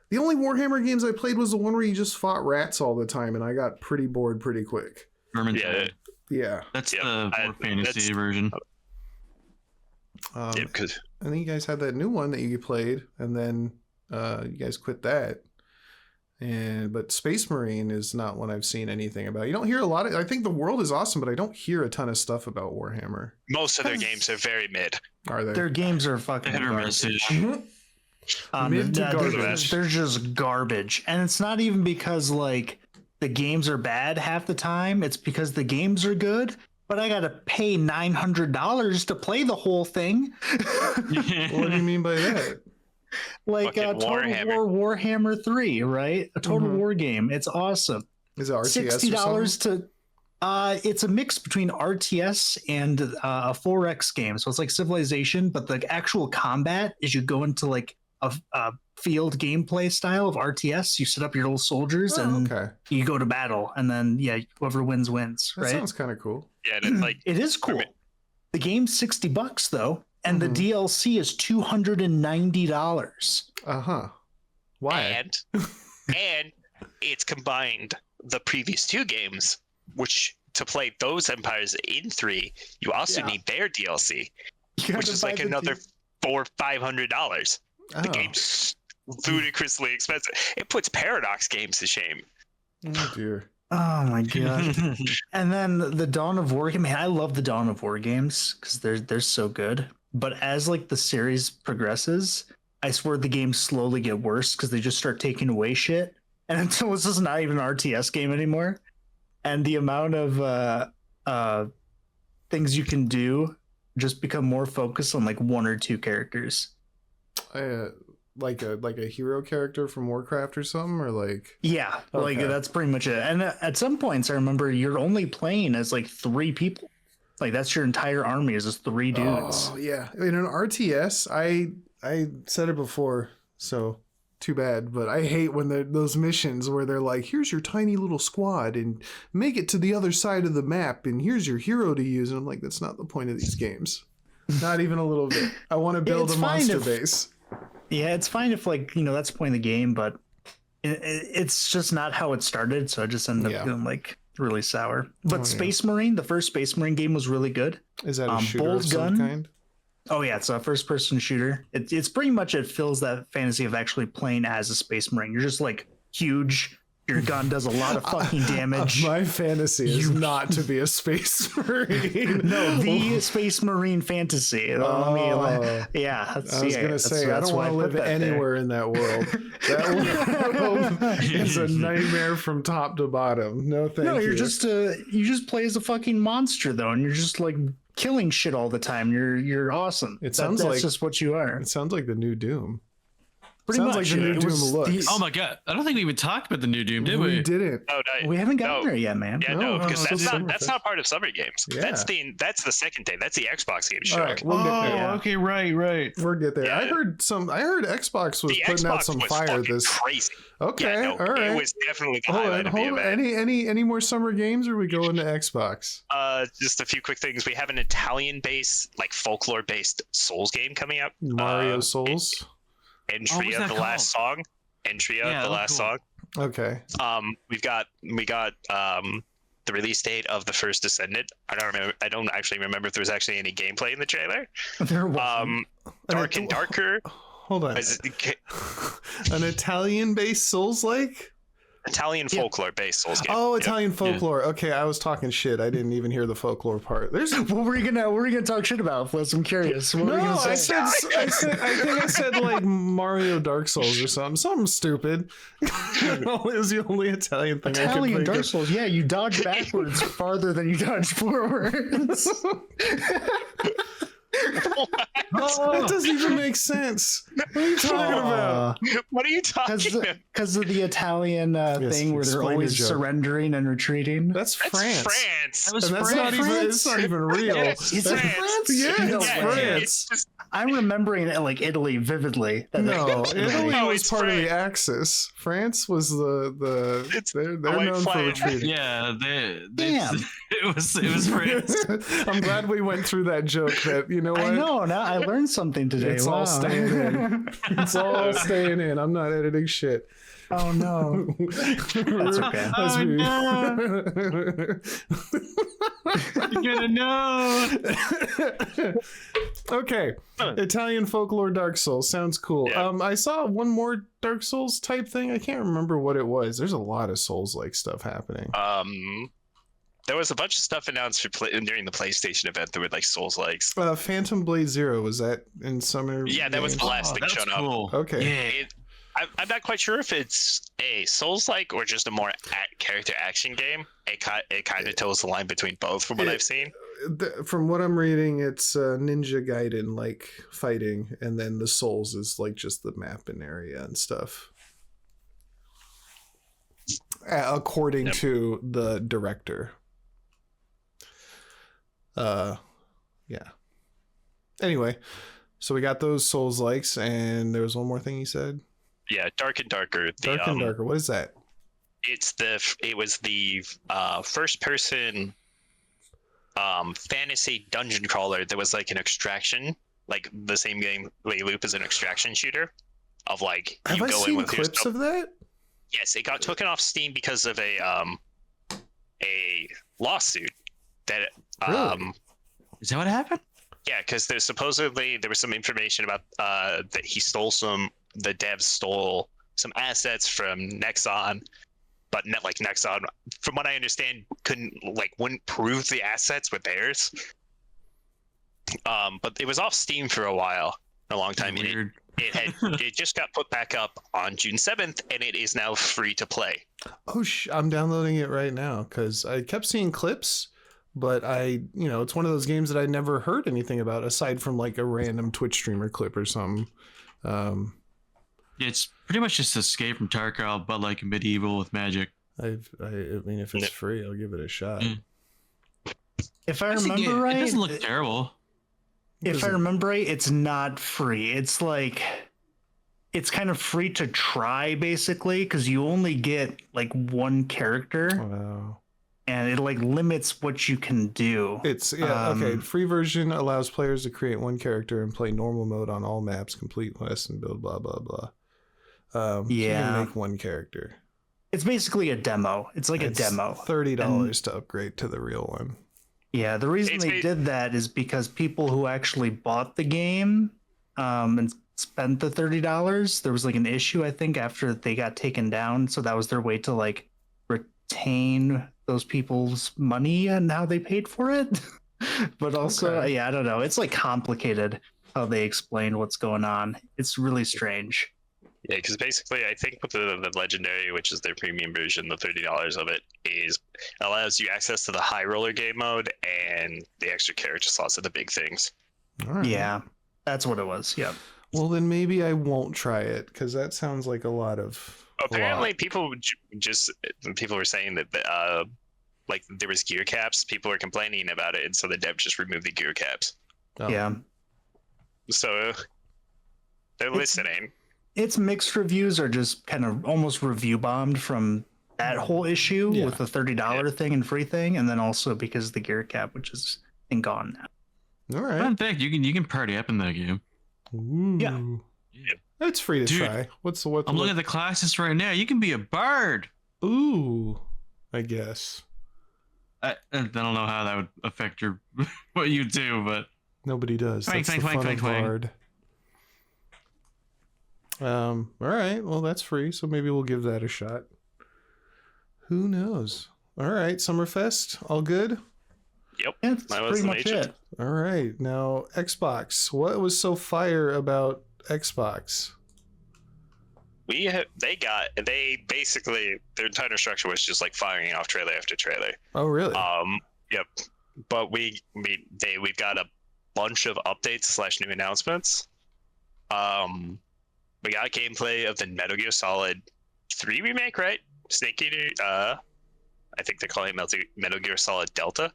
The only Warhammer games I played was the one where you just fought rats all the time, and I got pretty bored pretty quick. Vermintide. Yeah. That's the more fantasy version. Because I think you guys had that new one that you played, and then you guys quit that. But Space Marine is not one I've seen anything about. You don't hear a lot of. I think the world is awesome, but I don't hear a ton of stuff about Warhammer. most of their games are very mid. Are they? Their games are fucking Hit or garbage. message. Mid to garbage. They're just garbage, and it's not even because like the games are bad half the time. It's because the games are good, but I gotta pay $900 to play the whole thing. What do you mean by that? Like Fucking Total War Warhammer 3, right? A Total Mhm. War game. It's awesome. Is it RTS $60 or something? to it's a mix between RTS and a 4X game. So it's like Civilization, but the actual combat is you go into like a field gameplay style of RTS. You set up your little soldiers and Okay, you go to battle, and then whoever wins wins. that Right? sounds kind of cool. Yeah, and it's like It is cool. Permit. The game's $60 though, and Mhm. the DLC is $290. Why? and it's combined the previous two games, which to play those empires in 3, you also Yeah. need their DLC, You which gotta is buy like the another $400-500. The Oh. game's ludicrously expensive. It puts Paradox games to shame. Oh dear. Oh my god! And then the Dawn of War game. Man, I love the Dawn of War games because they're so good. But as like the series progresses, I swear the games slowly get worse because they just start taking away shit, and until it's just not even an RTS game anymore. And the amount of things you can do just become more focused on like one or two characters. like a hero character from Warcraft or something, or like? Yeah, like Okay. that's pretty much it. And at some points, I remember you're only playing as like 3 people. Like that's your entire army is just 3 dudes. Oh yeah, in an RTS, I said it before, so too bad. But I hate when those missions where they're like, here's your tiny little squad and make it to the other side of the map, and here's your hero to use. And I'm like, that's not the point of these games. Not even a little bit. I want to build It's a fine monster if- base. Yeah, it's fine if like that's the point of the game, but it's just not how it started. So I just ended up feeling like really sour. But Space Marine, the first Space Marine game was really good. Is that a shooter Bolt of some gun? kind? Oh yeah, it's a first-person shooter. It's pretty much it fills that fantasy of actually playing as a Space Marine. You're just like huge. Your gun does a lot of fucking damage. My fantasy is not to be a space marine. No, the Space Marine fantasy. Yeah, I was gonna say I don't want to live anywhere in that world. That world is a nightmare from top to bottom. No, thank you. No, you just play as a fucking monster though, and you're just like killing shit all the time. You're awesome. That's just what you are. It sounds like the new Doom. Pretty Sounds much. like the new It Doom was looks. Oh my god! I don't think we even talked about the new Doom, did we? We didn't. Oh, no, We haven't gotten no. there yet, man. Yeah, No, no, because it's still that's not part of summer games. Yeah. That's the second thing. That's the Xbox game show. All right, we'll get there. Yeah. okay, right. We'll get there. Yeah. I heard Xbox was The putting out Xbox some was fire fucking this. Crazy. Okay, Yeah, no, all right. It was definitely the Hold highlight on, of the hold on. event. Any more summer games, or we go into Xbox? Just a few quick things. We have an Italian-based, like folklore-based Souls game coming up. Mario Souls. Entry what's of that the last called? song. Entry of Yeah, the oh, last cool. song. Okay. We got the release date of the first Descendant. I don't actually remember if there was actually any gameplay in the trailer. There was. Dark and Darker. Hold on. Is it An Italian-based Souls-like? Italian folklore-based Souls game. Oh, Yep. Italian folklore. Okay, I was talking shit. I didn't even hear the folklore part. There's What were you gonna talk shit about, Fliss? I'm curious. What were you no. gonna I say? think I said like Mario Dark Souls or something stupid. It was the only Italian thing I Italian could Dark think Souls, yeah, you dodge backwards farther than you dodge forwards. That doesn't even make sense. What are you talking about? What are you talking about? Because of the Italian thing where they're explain always the joke. surrendering and retreating. That's That's France. France. That was And that's France. not even. It's not even real. Yes, Is it France. France? Yeah, No it's way. France. It's just, I'm remembering it like Italy vividly. No, Italy No, was it's part of the France. Axis. France was the It's they're the white known for flag. retreating. Yeah, Damn. it was France. I'm glad we went through that joke. That you know what? I know. Now I learned something today. It's all staying in. It's all staying in. I'm not editing shit. Oh no. That's okay. Let's be- You're gonna know. Okay, Italian folklore Dark Souls sounds cool. Yeah. I saw one more Dark Souls type thing. I can't remember what it was. There's a lot of Souls like stuff happening. there was a bunch of stuff announced during the PlayStation event that were like Souls likes. Phantom Blade Zero, was that in summer? Yeah, that was the games? last thing That's shown up. cool. Okay. Yeah. I'm not quite sure if it's a Souls-like or just a more character action game. It kind of toes the line between both, from what I've seen. From what I'm reading, it's Ninja Gaiden like fighting, and then the Souls is like just the map and area and stuff. According to the director. Yeah. Anyway, so we got those Souls likes, and there was one more thing he said. Yeah, Dark and Darker. Dark and Darker. What is that? It was the first person fantasy dungeon crawler that was like an extraction, like the same game loop as an extraction shooter of like Have you I go in seen with your clips of that? Yes, it got taken off Steam because of a lawsuit that Really? Is that what happened? yeah, because there was some information about that the devs stole some assets from Nexon, but not like Nexon, from what I understand, wouldn't prove the assets were theirs. But it was off Steam for a long time. and Weird. it just got put back up on June 7th, and it is now free to play. Oh, I'm downloading it right now because I kept seeing clips, but it's one of those games that I never heard anything about aside from like a random Twitch streamer clip or something. It's pretty much just Escape from Tarkov, but like medieval with magic. I mean, if it's free, I'll give it a shot. Mm. If I remember right, it doesn't look terrible. If I remember right, it's not free. It's like, it's kind of free to try basically, because you only get like one character. Wow. And it like limits what you can do. It's okay. Free version allows players to create one character and play normal mode on all maps, complete quests, and build blah blah blah. So you can make one character. It's basically a demo. It's like a demo. $30 to upgrade to the real one. Yeah, the reason they did that is because people who actually bought the game and spent the $30, there was like an issue, I think, after they got taken down. So that was their way to like retain those people's money and how they paid for it. But also, I don't know. It's like complicated how they explain what's going on. It's really strange. Yeah, because basically, I think with the Legendary, which is their premium version, the $30 of it allows you access to the high roller game mode and the extra character slots are the big things. All right. Yeah, that's what it was. Yep. Well, then maybe I won't try it because that sounds like a lot of. Apparently, people were saying that like there was gear caps. People were complaining about it, and so the dev just removed the gear caps. Oh. Yeah. So they're listening. Its mixed reviews are just kind of almost review bombed from that whole issue with the $30 thing and free thing, and then also because of the gear cap, which is gone now. All right. Fun fact: you can party up in that game. Ooh. Yeah. It's free to try. What's I'm looking at the classes right now. You can be a bard. Ooh, I guess. I don't know how that would affect your what you do, but nobody does. Twang, That's twang, the fun twang, of twang, bard. All right. Well, that's free, so maybe we'll give that a shot. Who knows? All right, Summerfest, all good? Yep. Yeah, that's pretty much it. All right. Now, Xbox. What was so fire about Xbox? They basically their entire structure was just like firing off trailer after trailer. Oh, really? Yep. But we've got a bunch of updates / new announcements. We got gameplay of the Metal Gear Solid 3 remake, right? Snake Eater. I think they're calling it Metal Gear Solid Delta.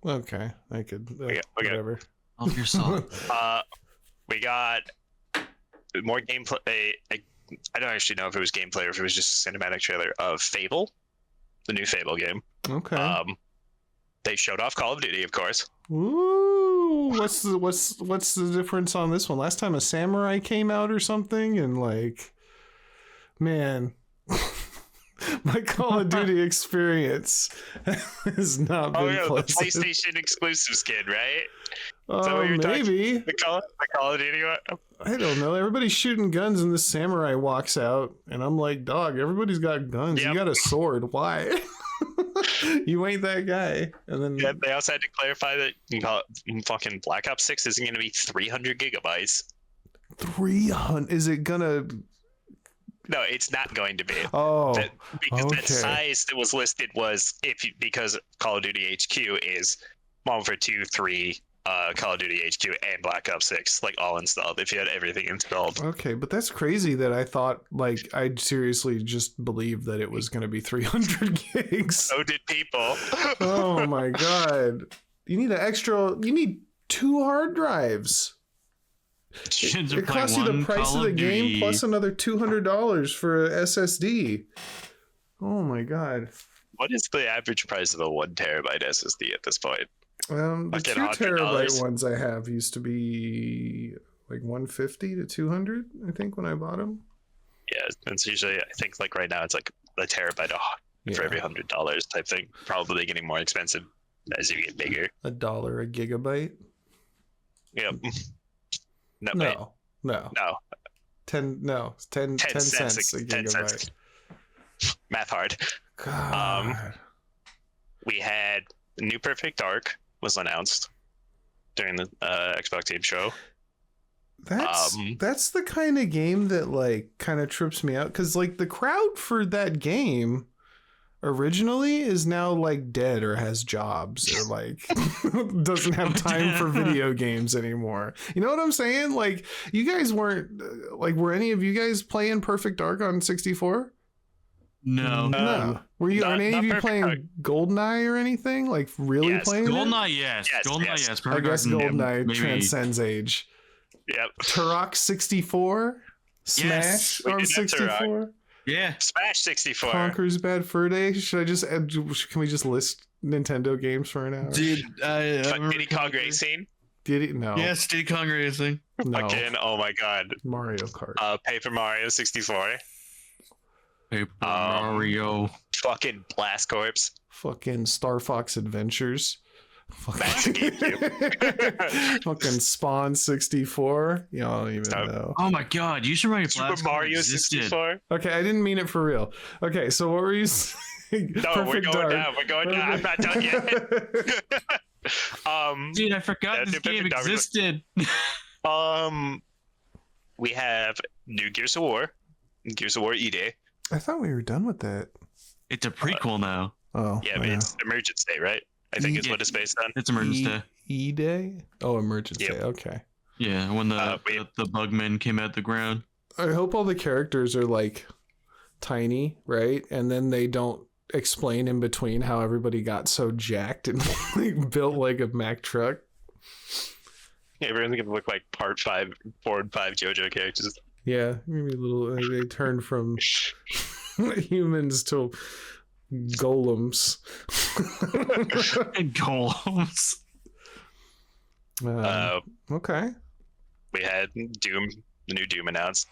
Okay, I could. Whatever. Metal Gear Solid. We got more gameplay. I don't actually know if it was gameplay or if it was just a cinematic trailer of Fable, the new Fable game. Okay. They showed off Call of Duty, of course. Ooh, what's the difference on this one? Last time a samurai came out or something, and like, man, my Call of Duty experience has not been pleasant. The PlayStation exclusive skin, right? Oh, maybe. The Call of Duty one? I don't know. Everybody's shooting guns and the samurai walks out, and I'm like, dog, everybody's got guns. Yep. You got a sword. Why? You ain't that guy. And then they also had to clarify that fucking Black Ops 6 isn't going to be 300 gigabytes. 300? Is it gonna? No, it's not going to be. Oh, because that size that was listed was because Call of Duty HQ is Modern Warfare 2, 3, Call of Duty HQ, and Black Ops 6, like all installed. If you had everything installed. Okay, but that's crazy that I thought, like, I'd seriously just believed that it was going to be 300 gigs. So did people. Oh my god! You need 2 hard drives. It costs you the price of the game plus another $200 for a SSD. Oh my god! What is the average price of a 1 terabyte SSD at this point? The 2 terabyte ones I have used to be like 150 to 200, I think, when I bought them. Yeah, it's usually, I think, like right now it's like a terabyte for every $100 type thing. Probably getting more expensive as you get bigger. $1 a gigabyte. Yep. No. 10 cents a gigabyte. 10 cents. Math hard. God. We had New Perfect Dark was announced during the Xbox Game Show. That's the kind of game that like kind of trips me out, because like the crowd for that game originally is now like dead or has jobs or like doesn't have time for video games anymore. You know what I'm saying? Like, you guys weren't like, were any of you guys playing Perfect Dark on 64? No. No. Were you? Are any of you playing GoldenEye or anything? Like, really playing GoldenEye, yes. Yes, GoldenEye, yes. yes. I guess GoldenEye maybe. transcends age. Yep. Turok 64, Smash we on did have 64, Yeah. Smash 64. Conker's Bad Fur Day. Should I just add, can we just list Nintendo games for an hour? Dude, Diddy Kong Racing. Did it? No. Yes, Diddy Kong Racing. No. Fucking, oh my god. Mario Kart. Paper Mario 64. Paper Mario. Fucking Blast Corps. Fucking Star Fox Adventures. That's a GameCube. Fucking Spawn 64. You don't even know. Oh my god, you should write Super Mario 64. Okay, I didn't mean it for real. Okay, so what were you saying? No, we're going down. We're going down. I'm not done yet. Dude, I forgot this game existed. We have New Gears of War, Gears of War E-Day. I thought we were done with that. It's a prequel now. Oh, Yeah, but it's Emergence Day, right? I think is what it's based on. It's Emergence Day. E-Day? Oh, Emergence Yep. Day. Okay. Yeah, when the bugmen came out the ground. I hope all the characters are like tiny, right? And then they don't explain in between how everybody got so jacked and like built like a Mack truck. Yeah, everyone's gonna look like Part 5, 4 and 5 JoJo characters. Yeah, maybe a little. They turned from humans to golems. And golems. Okay. We had Doom, the new Doom announced.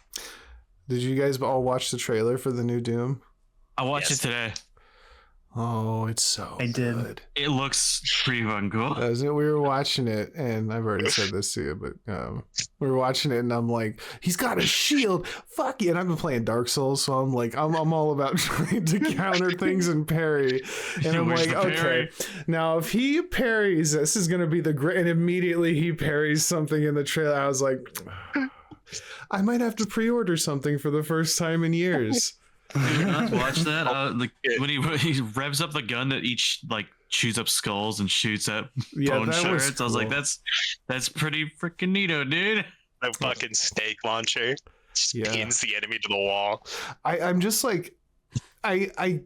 Did you guys all watch the trailer for the new Doom? I watched it today. Oh, it's so I did. good. It looks pretty fucking cool. We were watching it, and I've already said this to you, but we were watching it, and I'm like, he's got a shield. Fuck you. And I've been playing Dark Souls, so I'm like, I'm all about trying to counter things and parry. And I'm like, okay, now if he parries, this is going to be the great. And immediately he parries something in the trailer. I was like, I might have to pre-order something for the first time in years. Did you not watch that? When he revs up the gun that each like chews up skulls and shoots at bone shards. Cool. I was like, that's pretty freaking neato, dude. The fucking stake launcher just pins the enemy to the wall. I'm just like, I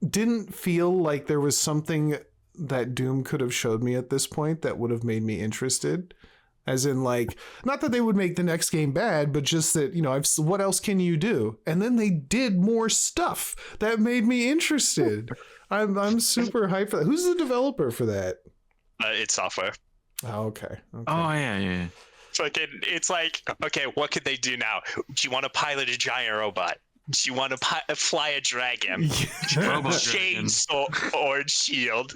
didn't feel like there was something that Doom could have showed me at this point that would have made me interested. As in, like, not that they would make the next game bad, but just that, you know, what else can you do? And then they did more stuff that made me interested. I'm super hyped for that. Who's the developer for that? It's software. Oh, okay. Oh, yeah. Fucking, it's like, okay, what could they do now? Do you want to pilot a giant robot? Do you want to fly a dragon? Chainsaw or shield?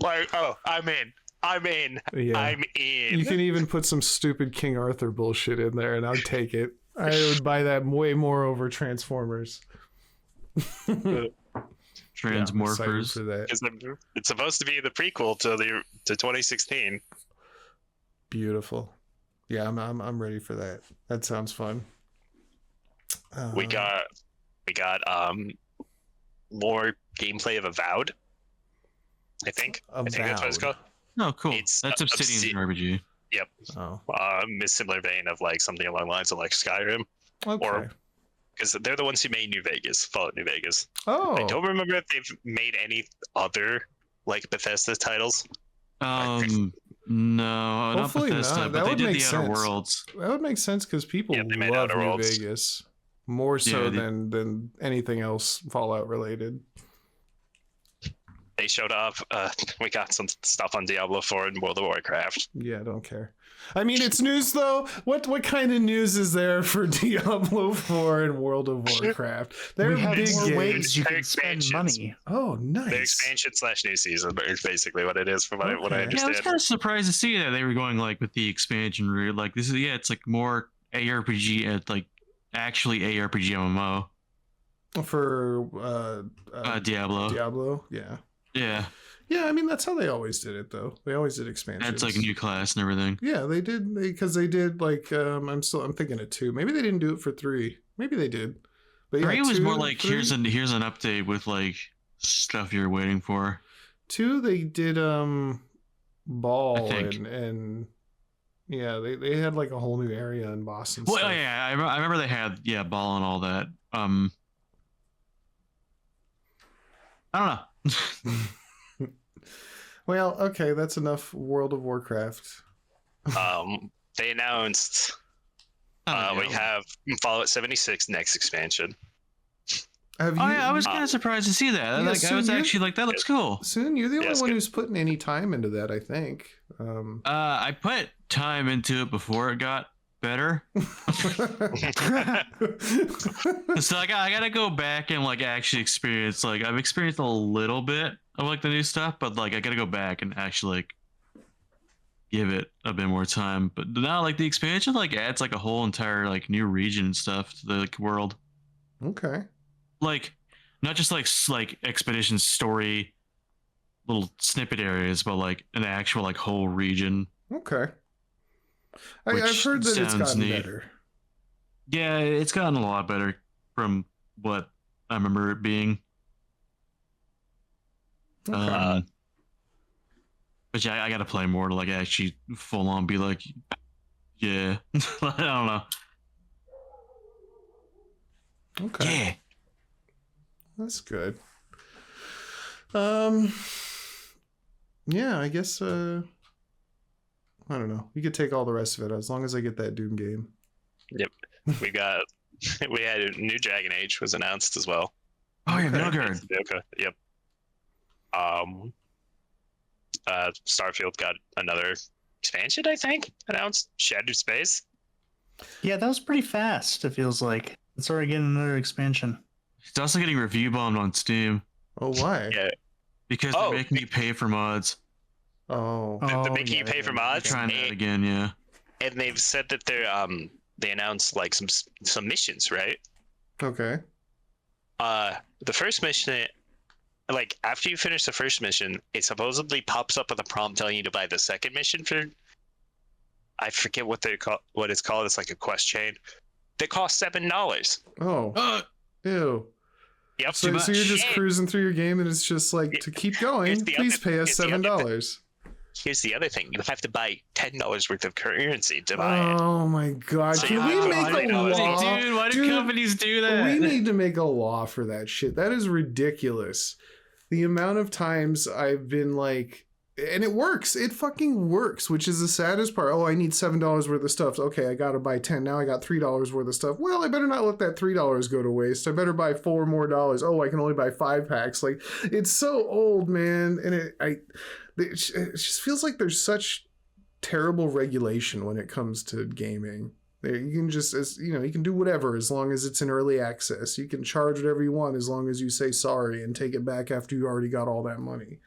Like, oh, I'm in. Yeah. I'm in. You can even put some stupid King Arthur bullshit in there, and I'd take it. I would buy that way more over Transformers. Transmorphers. For that. It's supposed to be the prequel to 2016. Beautiful. Yeah, I'm ready for that. That sounds fun. We got more gameplay of Avowed. I think that's what it's called. Oh, cool. It's that's Obsidian's RPG. Yep. Oh. Similar vein of like something along the lines of like Skyrim. Okay. Or because they're the ones who made New Vegas, Fallout New Vegas. Oh. I don't remember if they've made any other like Bethesda titles. No, not Hopefully Bethesda, not. but they did the sense. Outer Worlds. That would make sense because people they made love Outer New Worlds. Vegas more so than anything else Fallout related. They showed up. We got some stuff on Diablo 4 and World of Warcraft. Yeah, I don't care. I mean, it's news though. What kind of news is there for Diablo 4 and World of Warcraft? They're we have big more games. ways you They're can spend expansions. money. Oh, nice. The expansion / new season is basically what it is from what I Yeah, I understand. was kind of surprised to see that they were going like with the expansion route. Like this is it's like more ARPG at like actually ARPG MMO. For Diablo. Diablo, yeah. Yeah, I mean that's how they always did it though. They always did expansions. It's like a new class and everything. Yeah, they did because they did like I'm thinking of 2. Maybe they didn't do it for 3. Maybe they did. But yeah, 3 was 2, more like 3? here's an update with like stuff you're waiting for. 2, they did Ball I think. and yeah, they had like a whole new area in Boston. Well, stuff. yeah, I remember they had Ball and all that. I don't know. Well, okay, that's enough World of Warcraft. They announced Oh, we have Fallout 76 next expansion. Have you? Oh yeah, I was kind of surprised to see that. Yeah, Like, I was so actually like, that looks cool. Soon, you're the only it's one good. who's putting any time into that, I think. I put time into it before it got better, so I gotta go back and like actually experience. Like, I've experienced a little bit of like the new stuff, but like I gotta go back and actually like give it a bit more time. But now, like, the expansion like adds like a whole entire like new region and stuff to the like, world. Okay. Like, not just like expedition story little snippet areas, but like an actual like whole region. Okay. I've Which heard that it's sounds gotten neat. better. Yeah, it's gotten a lot better from what I remember it being. Okay. But yeah, I gotta play more to like actually full on be like, yeah. I don't know. Okay. Yeah. That's good. Yeah, I guess I don't know. You could take all the rest of it as long as I get that Doom game. Yep. We had a new Dragon Age was announced as well. Oh yeah, Midgard. Okay. Yep. Starfield got another expansion, I think, announced. Shattered Space. Yeah, that was pretty fast. It feels like it's already getting another expansion. It's also getting review bombed on Steam Oh, why? Yeah. because Oh, they're making you pay for mods. Oh. They're making you pay for mods. Trying that again, yeah. And they've said that they announced like some missions, right? Okay. The first mission, like after you finish the first mission, it supposedly pops up with a prompt telling you to buy the second mission for, I forget what it's called. It's like a quest chain. They cost $7. Oh. Ew. Yep. So you're just And cruising through your game and it's just like, to keep going, Here's the please other- pay us here's the other $7. here's the other thing: you have to buy $10 worth of currency to buy it. Oh my god. So Can you we have to make buy a $20. law? Dude, why do Dude, companies do that? We need to make a law for that shit. That is ridiculous. The amount of times I've been like, and it works. It fucking works, which is the saddest part. Oh, I need $7 worth of stuff. Okay, I gotta buy 10. Now I got $3 worth of stuff. Well, I better not let that $3 go to waste. I better buy $4 more. Oh, I can only buy 5 packs. Like, it's so old, man. And it just feels like there's such terrible regulation when it comes to gaming. You can just, you can do whatever as long as it's in early access. You can charge whatever you want as long as you say sorry and take it back after you already got all that money.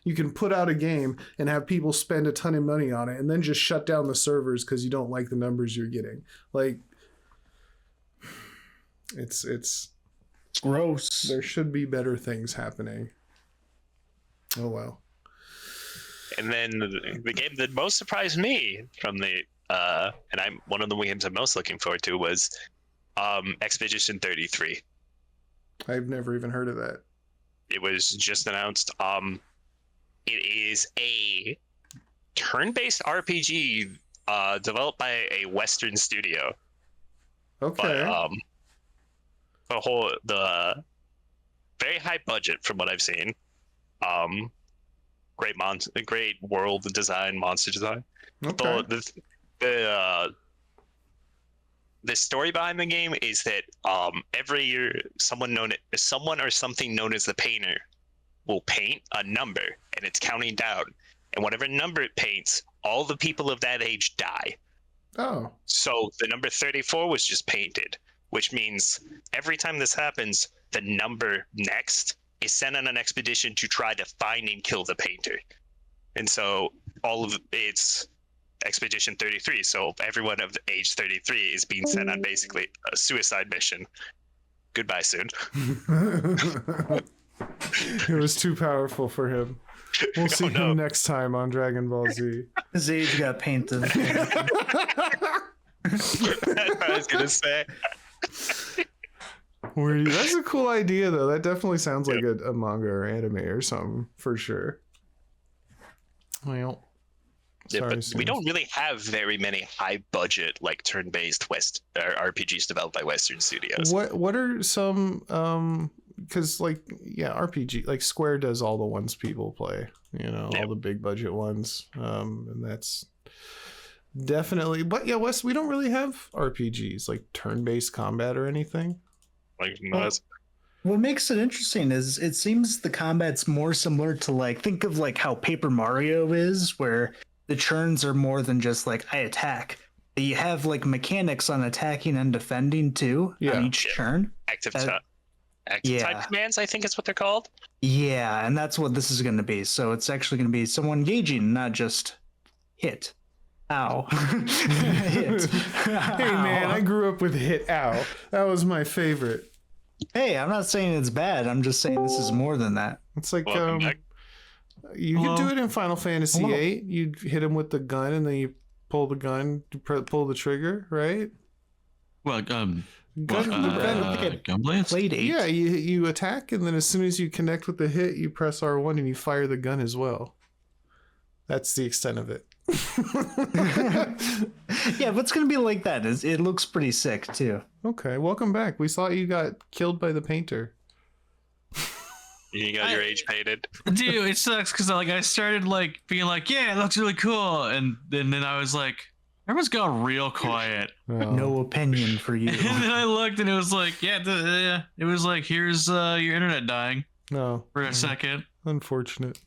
You can put out a game and have people spend a ton of money on it and then just shut down the servers because you don't like the numbers you're getting. Like, it's Gross. there should be better things happening. Oh well. And then the game that most surprised me from the and I'm one of the games I'm most looking forward to was Expedition 33. I've never even heard of that. It was just announced. It is a turn-based RPG developed by a Western studio. Okay. But the very high budget from what I've seen. Great world design, monster design. Okay. The story behind the game is that every year someone or something known as the painter will paint a number, and it's counting down. And whatever number it paints, all the people of that age die. Oh. So the number 34 was just painted, which means every time this happens, the number next is sent on an expedition to try to find and kill the painter. And so all of it's Expedition 33. So everyone of age 33 is being sent on basically a suicide mission. Goodbye soon. It was too powerful for him. We'll see him next time on Dragon Ball Z. His age got painted. That's what I was gonna say. That's a cool idea, though. That definitely sounds like a manga or anime or something, for sure. Well, but we don't really have very many high-budget, like turn-based RPGs developed by Western studios. What are some? Because RPG, like Square does all the ones people play. All the big budget ones, and that's definitely. But yeah, Wes, we don't really have RPGs like turn-based combat or anything. Like no, what makes it interesting is it seems the combat's more similar to think of how Paper Mario is, where the turns are more than just I attack. You have mechanics on attacking and defending too on each turn. Active type commands, I think is what they're called. Yeah, and that's what this is going to be. So it's actually going to be someone engaging, not just hit. Ow. Hit. Hey man, I grew up with hit ow. That was my favorite. Hey, I'm not saying it's bad. I'm just saying this is more than that. It's like you could do it in Final Fantasy VIII. You'd hit him with the gun, and then you pull the gun, pull the trigger, right? Well, gun blades. Played 8. Yeah, you attack, and then as soon as you connect with the hit, you press R1 and you fire the gun as well. That's the extent of it. Yeah, but it's gonna be like that. It looks pretty sick too. Okay, welcome back. We saw you got killed by the painter. You got your age painted. Dude, it sucks because I started being yeah, it looks really cool, and then I was like, everyone's gone real quiet. Oh. No opinion for you. And then I looked, and it was it was here's your internet dying. No, for a second. Unfortunate.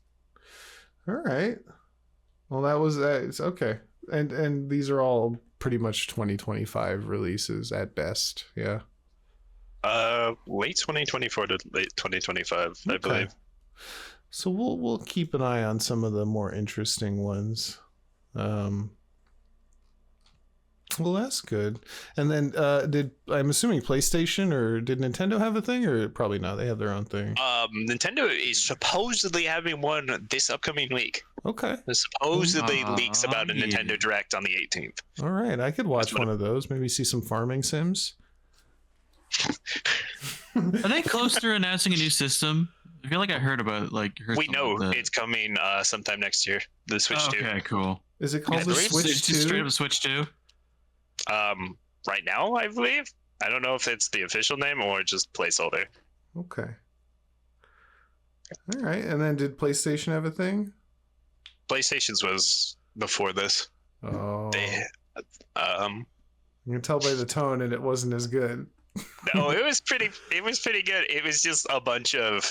All right. Well, that. Okay, and these are all pretty much 2025 releases at best. Yeah. Late 2024 to late 2025, I believe. So we'll keep an eye on some of the more interesting ones. Well, that's good. And then I'm assuming PlayStation or did Nintendo have a thing, or probably not? They have their own thing. Nintendo is supposedly having one this upcoming week. Okay. There's supposedly leaks about a Nintendo Direct on the 18th. All right, I could watch one of those. Maybe see some farming sims. Are they close to announcing a new system? I feel like I heard about we know it's coming sometime next year. The Switch 2. Okay, cool. Is it called the Switch 2? Straight up Switch 2. Right now, I believe. I don't know if it's the official name or just placeholder. Okay. All right, and then did PlayStation have a thing? PlayStation's was before this. Oh. You can tell by the tone, and it wasn't as good. No, it was pretty good. It was just a bunch of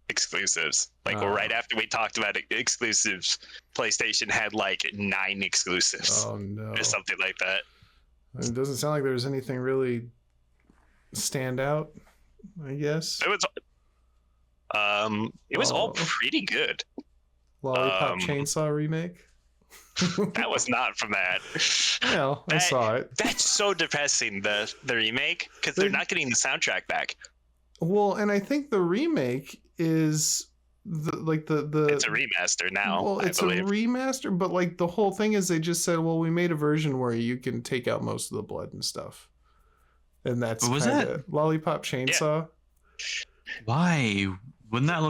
exclusives. Right after we talked about exclusives, PlayStation had 9 exclusives. Oh no. Or something like that. It doesn't sound like there was anything really stand out, I guess. It was all pretty good. Lollipop Chainsaw remake? That was not from that. Well, I saw it. That's so depressing, the remake, because they're not getting the soundtrack back. Well, and I think the remake is it's a remaster now. Well, it's a remaster, but the whole thing is they just said, well, we made a version where you can take out most of the blood and stuff. And that's what was that? Lollipop Chainsaw. Yeah. Why? Wouldn't that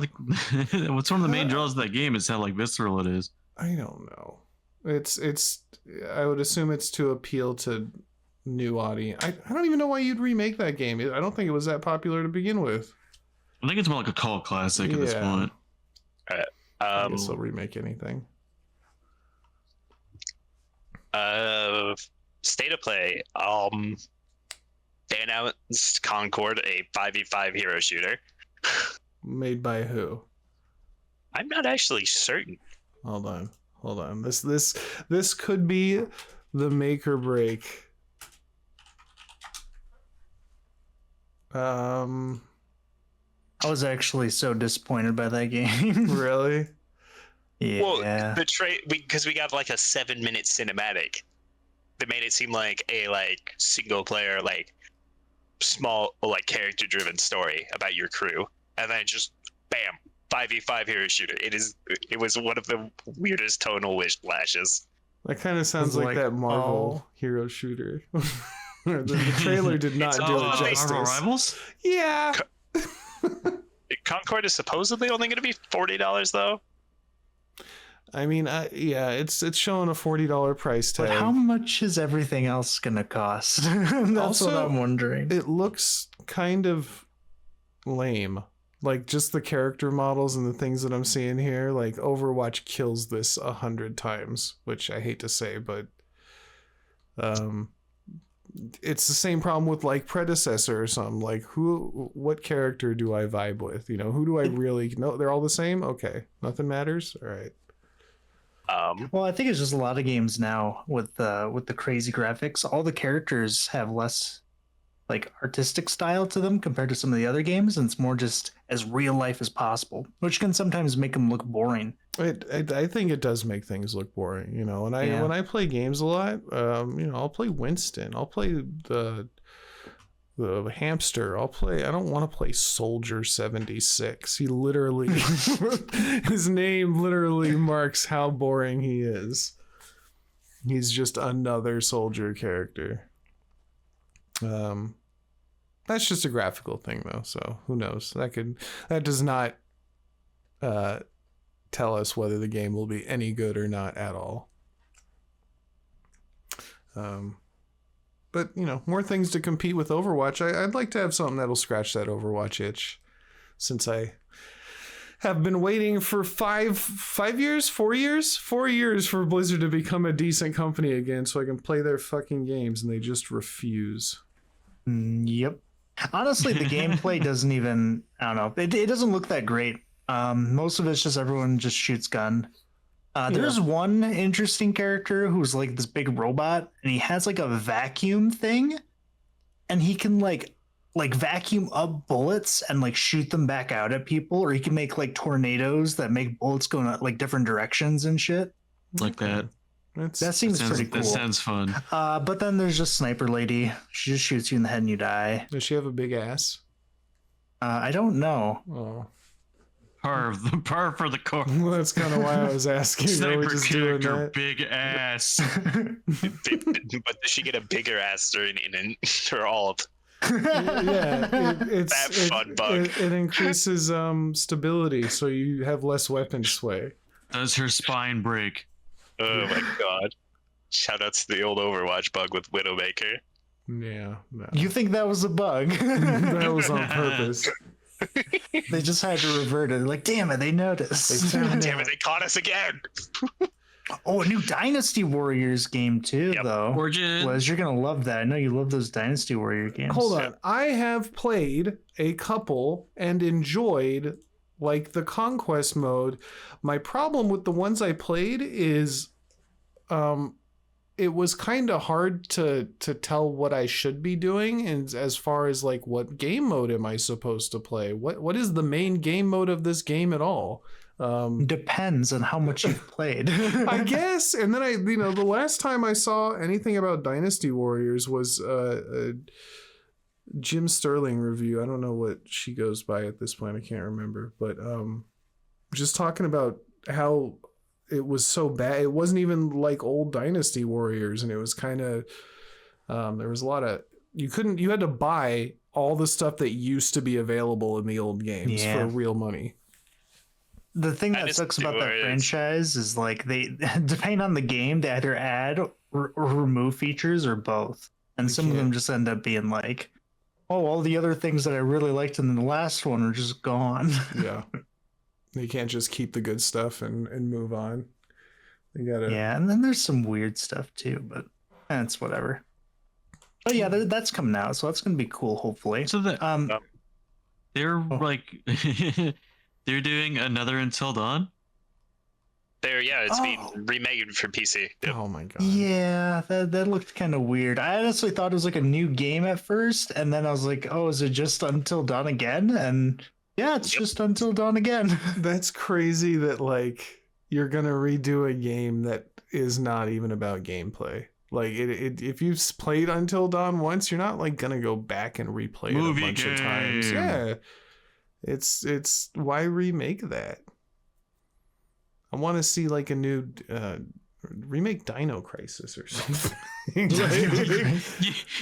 what's one of the main draws of that game is how visceral it is. I don't know. It's I would assume it's to appeal to new audience. I don't even know why you'd remake that game. I don't think it was that popular to begin with. I think it's more like a cult classic at this point. I guess they'll remake anything. State of Play. They announced Concord, a 5v5 hero shooter. Made by who? I'm not actually certain. Hold on. This could be the make or break. I was actually so disappointed by that game. Really? Yeah. Well, because we got a 7-minute cinematic that made it seem like a single player small character driven story about your crew, and then just bam, 5v5 hero shooter. It was one of the weirdest tonal lashes. That kind of sounds like that Marvel hero shooter. The trailer did not do it justice. Marvel Rivals? Yeah. Concord is supposedly only going to be $40 though. I mean, yeah, it's showing a $40 price tag. But how much is everything else gonna cost? That's Also, what I'm wondering. It looks kind of lame. Like, just the character models and the things that I'm seeing here. Like, Overwatch kills this 100 times, which I hate to say, but it's the same problem with like predecessor or something. Like, what character do I vibe with? You know, who do I really know? They're all the same. Okay, nothing matters. All right. Well, I think it's just a lot of games now with the crazy graphics. All the characters have less like artistic style to them compared to some of the other games, and it's more just as real life as possible, which can sometimes make them look boring. I think it does make things look boring, you know. And when I play games a lot, you know, I'll play Winston, I'll play the hamster, I don't want to play Soldier 76. He literally his name literally marks how boring he is. He's just another soldier character. That's just a graphical thing though, so who knows? That does not tell us whether the game will be any good or not at all. But, you know, more things to compete with Overwatch. I'd like to have something that'll scratch that Overwatch itch, since I have been waiting for 4 years for Blizzard to become a decent company again so I can play their fucking games, and they just refuse. Yep. Honestly, the gameplay doesn't even, I don't know, it doesn't look that great. Most of it's just everyone just shoots gun. There's one interesting character who's like this big robot, and he has like a vacuum thing, and he can like vacuum up bullets and like shoot them back out at people, or he can make like tornadoes that make bullets go in like different directions and shit. Like that. That seems pretty cool. That sounds fun. But then there's just Sniper Lady. She just shoots you in the head and you die. Does she have a big ass? I don't know. Oh. Par for the course. Well, that's kind of why I was asking. Sniper just character, big ass. But does she get a bigger ass during her alt? Yeah, it's that fun bug. It increases stability, so you have less weapon sway. Does her spine break? Oh my god! Shout out to the old Overwatch bug with Widowmaker. Yeah, no. You think that was a bug? That was on purpose. They just had to revert it. Like, damn it, they noticed. Damn it, they caught us again. Oh, a new Dynasty Warriors game too, though. Gorgeous. Wes, you're gonna love that. I know you love those Dynasty Warrior games. Hold on, I have played a couple and enjoyed like the Conquest mode. My problem with the ones I played is, it was kind of hard to tell what I should be doing, and as far as like what game mode am I supposed to play? What is the main game mode of this game at all? Depends on how much you've played. I guess. And then the last time I saw anything about Dynasty Warriors was a Jim Sterling review. I don't know what she goes by at this point. I can't remember, but just talking about how it was so bad. It wasn't even like old Dynasty Warriors, and it was kind of there was a lot of you had to buy all the stuff that used to be available in the old games for real money. The thing that sucks about that franchise is like they, depending on the game, they either add or remove features or both, and some of them just end up being like, oh, all the other things that I really liked in the last one are just gone. Yeah. You can't just keep the good stuff and move on. You gotta. Yeah, and then there's some weird stuff too, but that's whatever. But yeah, that's coming out, so that's gonna be cool. Hopefully. So they're like they're doing another Until Dawn. It's being remade for PC. Yep. Oh my god. Yeah, that looked kind of weird. I honestly thought it was like a new game at first, and then I was like, oh, is it just Until Dawn again? And yeah, it's just Until Dawn again. That's crazy that like you're gonna redo a game that is not even about gameplay. Like if you've played Until Dawn once, you're not like gonna go back and replay it a bunch of times. Yeah, it's why remake that? I want to see like a new remake Dino Crisis or something. thing.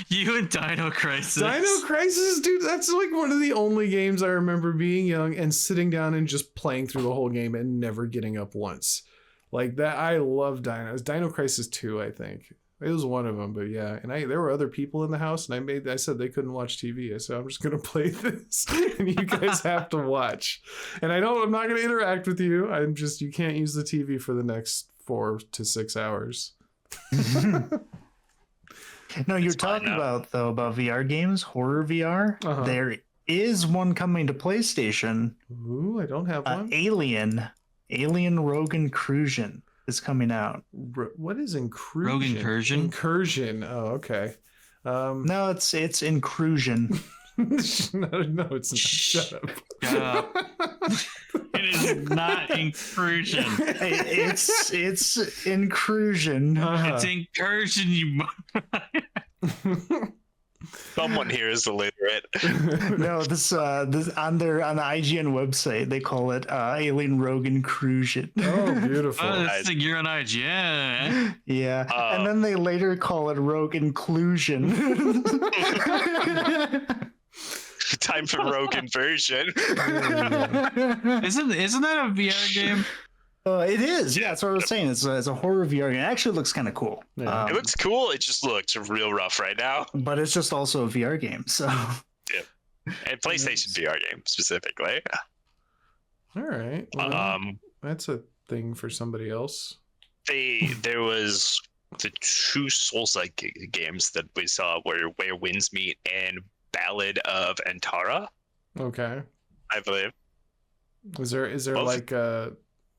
You and Dino Crisis. Dino Crisis, dude, that's like one of the only games I remember being young and sitting down and just playing through the whole game and never getting up once. Like that, I love Dino Crisis 2, I think. It was one of them, but yeah. And there were other people in the house, and I said they couldn't watch TV. I said, I'm just gonna play this, and you guys have to watch. And I'm not gonna interact with you. You can't use the TV for the next 4 to 6 hours. No, you're talking about VR games, horror VR. Uh-huh. There is one coming to PlayStation. Ooh, I don't have one. Alien Rogue Incursion is coming out. What is incursion? Rogue Incursion? Incursion. Oh, okay. No, it's incursion. No, it's not. Shut up. It is not incursion. It's incursion. Uh-huh. It's incursion, you. Someone here is illiterate. No, this on the IGN website they call it Alien Rogue Incursion. Oh, beautiful. You're on IGN. Yeah, and then they later call it Rogue Inclusion. Time for Rogue Inversion. Isn't that a VR game? It is. Yeah, that's what I was saying. It's a horror VR game. It actually looks kind of cool. Yeah. It looks cool. It just looks real rough right now. But it's just also a VR game. So. Yeah. And PlayStation VR game specifically. All right. Well, that's a thing for somebody else. There was the 2 Souls-like games that we saw where Winds Meet and Ballad of Antara. Okay. I believe. Is there both? Like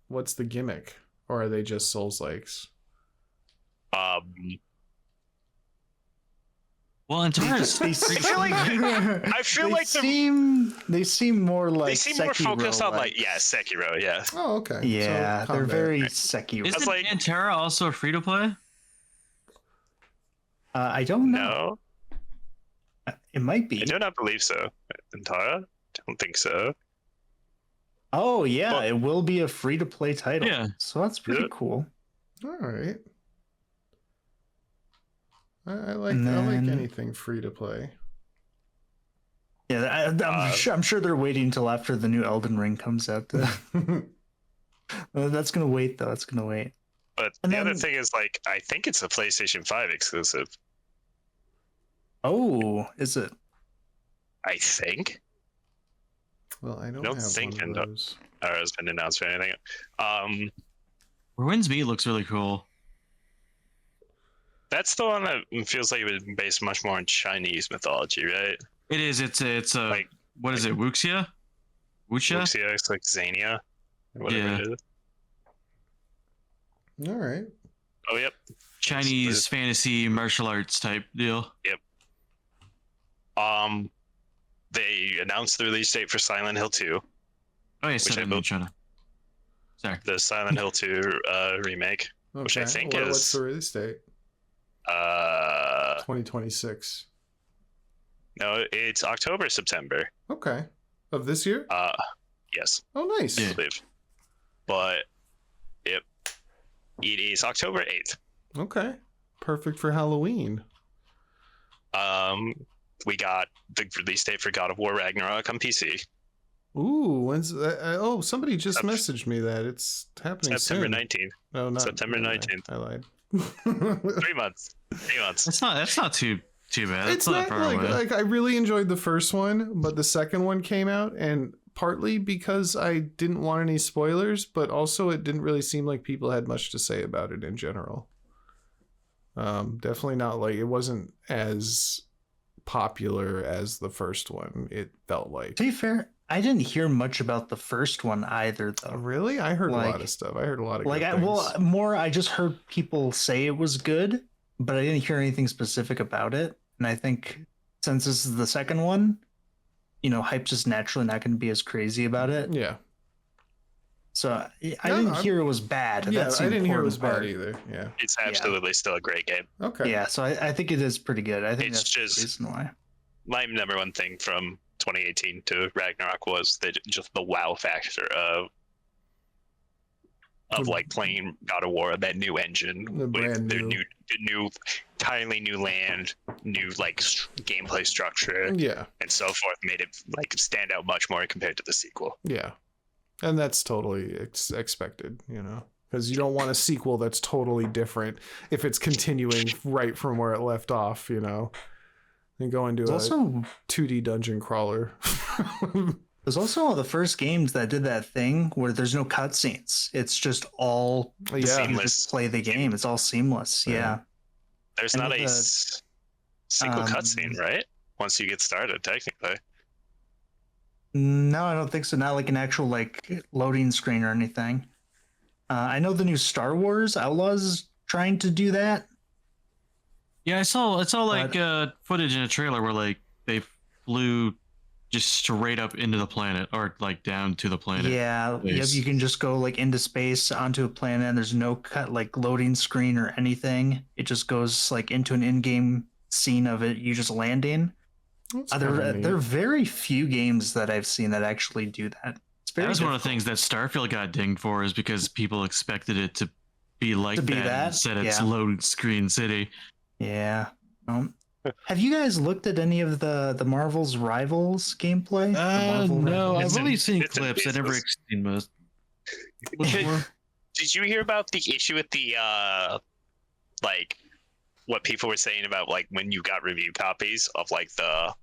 what's the gimmick, or are they just Souls-likes? Well, in terms, they seem more like more focused on Sekiro. Yeah. Oh, okay. Yeah, so they're very Sekiro. Isn't Antara also free to play? I don't know. No. It might be. I do not believe so. Antara? Don't think so. Oh yeah, it will be a free to play title. Yeah. So that's pretty cool. All right. I like anything free to play. Yeah, I'm sure they're waiting until after the new Elden Ring comes out. That's gonna wait though. That's gonna wait. But the other thing is, I think it's a PlayStation 5 exclusive. Oh, is it? I think. Well, I don't have think one of those. Or has been announced or anything. Where Winds Meet looks really cool. That's the one that feels like it was based much more on Chinese mythology, right? It is. It's a what is it? Wuxia? Wuxia. It's like Xania. Whatever it is. All right. Oh, yep. Chinese fantasy martial arts type deal. Yep. They announced the release date for Silent Hill 2. Oh, yeah, Sorry. The Silent Hill 2 remake, which I think is. What's the release date? 2026. No, it's October, September. Okay. Of this year? Yes. Oh, nice. I believe. But it is October 8th. Okay. Perfect for Halloween. We got the release date for God of War Ragnarok on PC. Ooh, when's that? Somebody just messaged me that it's happening September soon. 19th. No, not September 19th. I lied. 3 months. 3 months. That's not too bad. It's not far away. like I really enjoyed the first one, but the second one came out, and partly because I didn't want any spoilers, but also it didn't really seem like people had much to say about it in general. Definitely not it wasn't as popular as the first one. It felt like. To be fair, I didn't hear much about the first one either, though. Really? I heard a lot of stuff. I heard a lot of good things. I just heard people say it was good, but I didn't hear anything specific about it. And I think since this is the second one, hype's just naturally not going to be as crazy about it. Yeah. So I didn't hear it was bad. Yeah, I didn't hear it was bad either. Yeah. It's absolutely still a great game. Okay. Yeah, so I think it is pretty good. I think it's that's just the reason why. My number one thing from 2018 to Ragnarok was just the wow factor of like playing God of War, that new engine with the new, entirely new land, new like gameplay structure, and so forth, made it like stand out much more compared to the sequel. Yeah, and that's totally expected, because you don't want a sequel that's totally different if it's continuing right from where it left off, and go into a 2D dungeon crawler. It was also one of the first games that did that thing where there's no cutscenes. It's just all seamless. You just play the game. It's all seamless. Yeah. There's not a single cutscene, right? Once you get started, technically. No, I don't think so. Not like an actual like loading screen or anything. I know the new Star Wars Outlaws is trying to do that. Yeah, I saw like footage in a trailer where like they flew just straight up into the planet, or like down to the planet. Yeah, yep, you can just go like into space onto a planet, and there's no like loading screen or anything. It just goes like into an in-game scene of it. You just landing. There are very few games that I've seen that actually do that. That was one of the things that Starfield got dinged for, is because people expected it to be like that instead it's load screen city. Yeah. Have you guys looked at any of the Marvel's Rivals gameplay? No, I've only seen clips. I never seen most. Did you hear about the issue with the like what people were saying about like when you got review copies of like the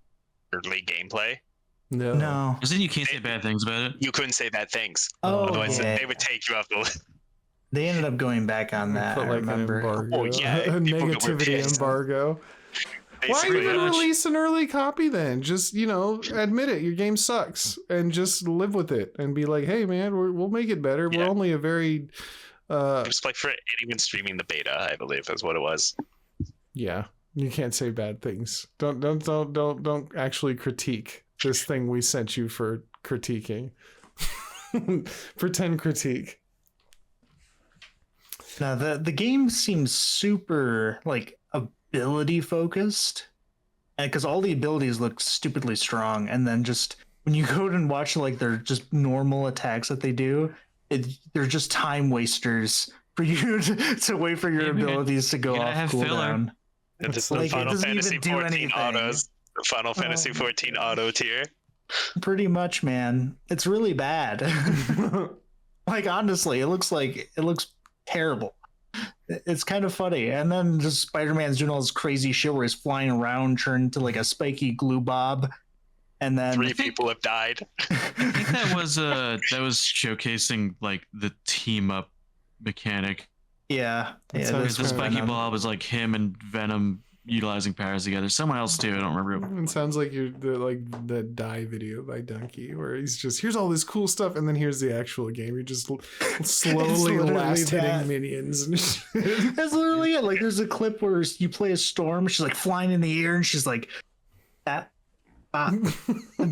early gameplay? No. Because then you can't say bad things about it. You couldn't say bad things. Oh, otherwise they would take you off the list. They ended up going back on that. Put, like, I remember. an embargo. Oh, yeah, a negativity embargo. Why even release an early copy then? Just, admit it. Your game sucks and just live with it and be like, hey, man, we'll make it better. Yeah. We're only a very... it was like for anyone streaming the beta, I believe is what it was. Yeah. You can't say bad things. Don't actually critique this thing we sent you for critiquing. Pretend critique. Now, the game seems super, like, ability focused, because all the abilities look stupidly strong, and then just when you go and watch like their just normal attacks that they do, they're just time wasters for you to wait for your abilities to go off cooldown. It's like Final Fantasy 14 autos, the Final Fantasy 14 auto tier. Pretty much, man. It's really bad. Like, honestly, it looks terrible. It's kind of funny. And then just Spider-Man's doing all this crazy shit where he's flying around, turned into like a spiky glue bob. And then 3 people have died. I think that was showcasing like the team up mechanic. Yeah. So the spiky blob is like him and Venom utilizing powers together. Someone else too. I don't remember. It sounds like the Die video by Donkey, where he's just, here's all this cool stuff, and then here's the actual game. You're just slowly last hitting minions. And that's literally it. Like, there's a clip where you play a Storm. She's like flying in the air, and she's like, bop, bop,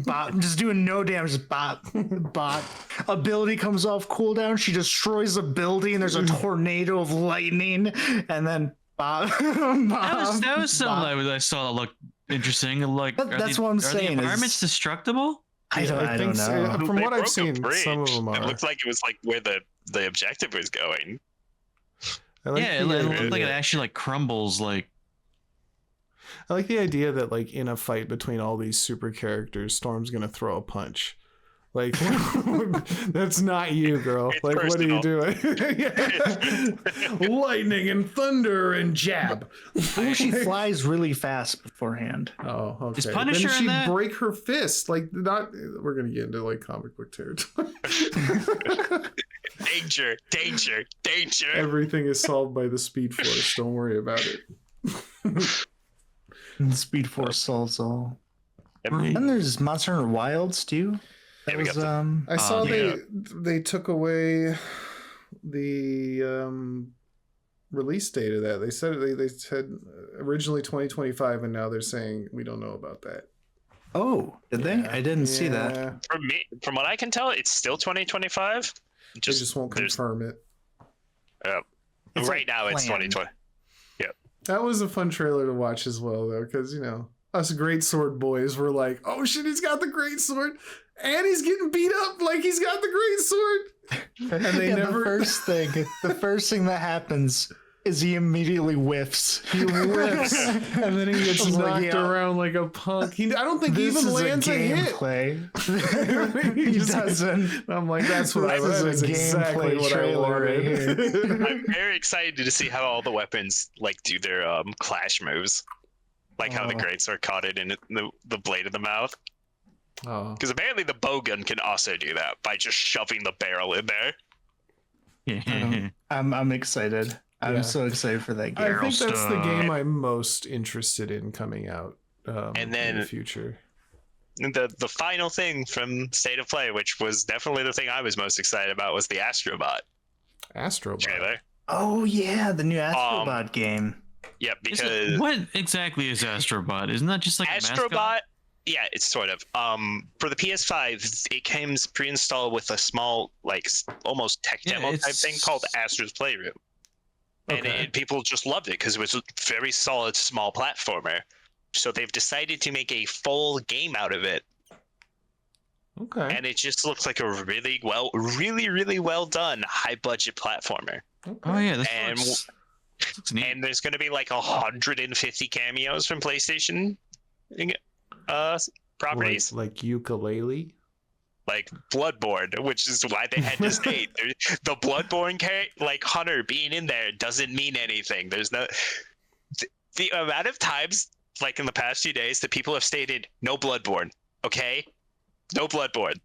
bop. I'm just doing no damage. Just bop, bop. Ability comes off cooldown. She destroys a building. There's a tornado of lightning, and then. That was something that I saw that looked interesting. Like, that's what I'm saying. Are the environments destructible? I don't know. So. From what I've seen, some of them are. It looked like it was like where the objective was going. It looked like it actually like crumbles. Like, I like the idea that like in a fight between all these super characters, Storm's gonna throw a punch. Like, that's not you, girl. It's like, personal. What are you doing? Lightning and thunder and jab. She flies really fast beforehand. Oh, okay. Is Punisher then in that? She'd break her fist. Like, not. We're gonna get into like comic book territory. Danger. Everything is solved by the Speed Force. Don't worry about it. The Speed Force solves all. And there's Monster Hunter Wilds too. I saw they took away the release date of that. They said they said originally 2025, and now they're saying we don't know about that. Oh, did they? I didn't see that. From what I can tell, it's still 2025. They just won't confirm it. Right now, it's 2020. Yep. That was a fun trailer to watch as well, though, because us great sword boys were like, "Oh shit, he's got the great sword!" And he's getting beat up like he's got the great sword. And they never. The first thing that happens is he immediately whiffs. He whiffs, and then he gets knocked around like a punk. I don't think he even lands a hit. He doesn't. I'm like, that's what I was. That's exactly what I wanted. I'm very excited to see how all the weapons like do their clash moves, like how the greatsword caught it in the blade of the mouth. Oh, because apparently the bowgun can also do that by just shoving the barrel in there. I'm excited. I'm so excited for that game. I think that's the game I'm most interested in coming out and then in the future. The final thing from State of Play, which was definitely the thing I was most excited about, was the Astrobot trailer. Oh yeah, the new Astrobot game. Yeah, because what exactly is Astrobot? Isn't that just like Astrobot? A mascot? Yeah, it's sort of. For the PS5, it comes pre-installed with a small, like almost tech demo type thing called Astro's Playroom. And people just loved it because it was a very solid small platformer. So they've decided to make a full game out of it. Okay. And it just looks like a really well done high budget platformer. Okay. Oh yeah, and looks neat. And there's going to be like 150 cameos from PlayStation properties. Like Ukulele? Like Bloodborne, which is why they had to state the Bloodborne hunter being in there doesn't mean anything. There's no the amount of times like in the past few days that people have stated no Bloodborne, okay, no Bloodborne.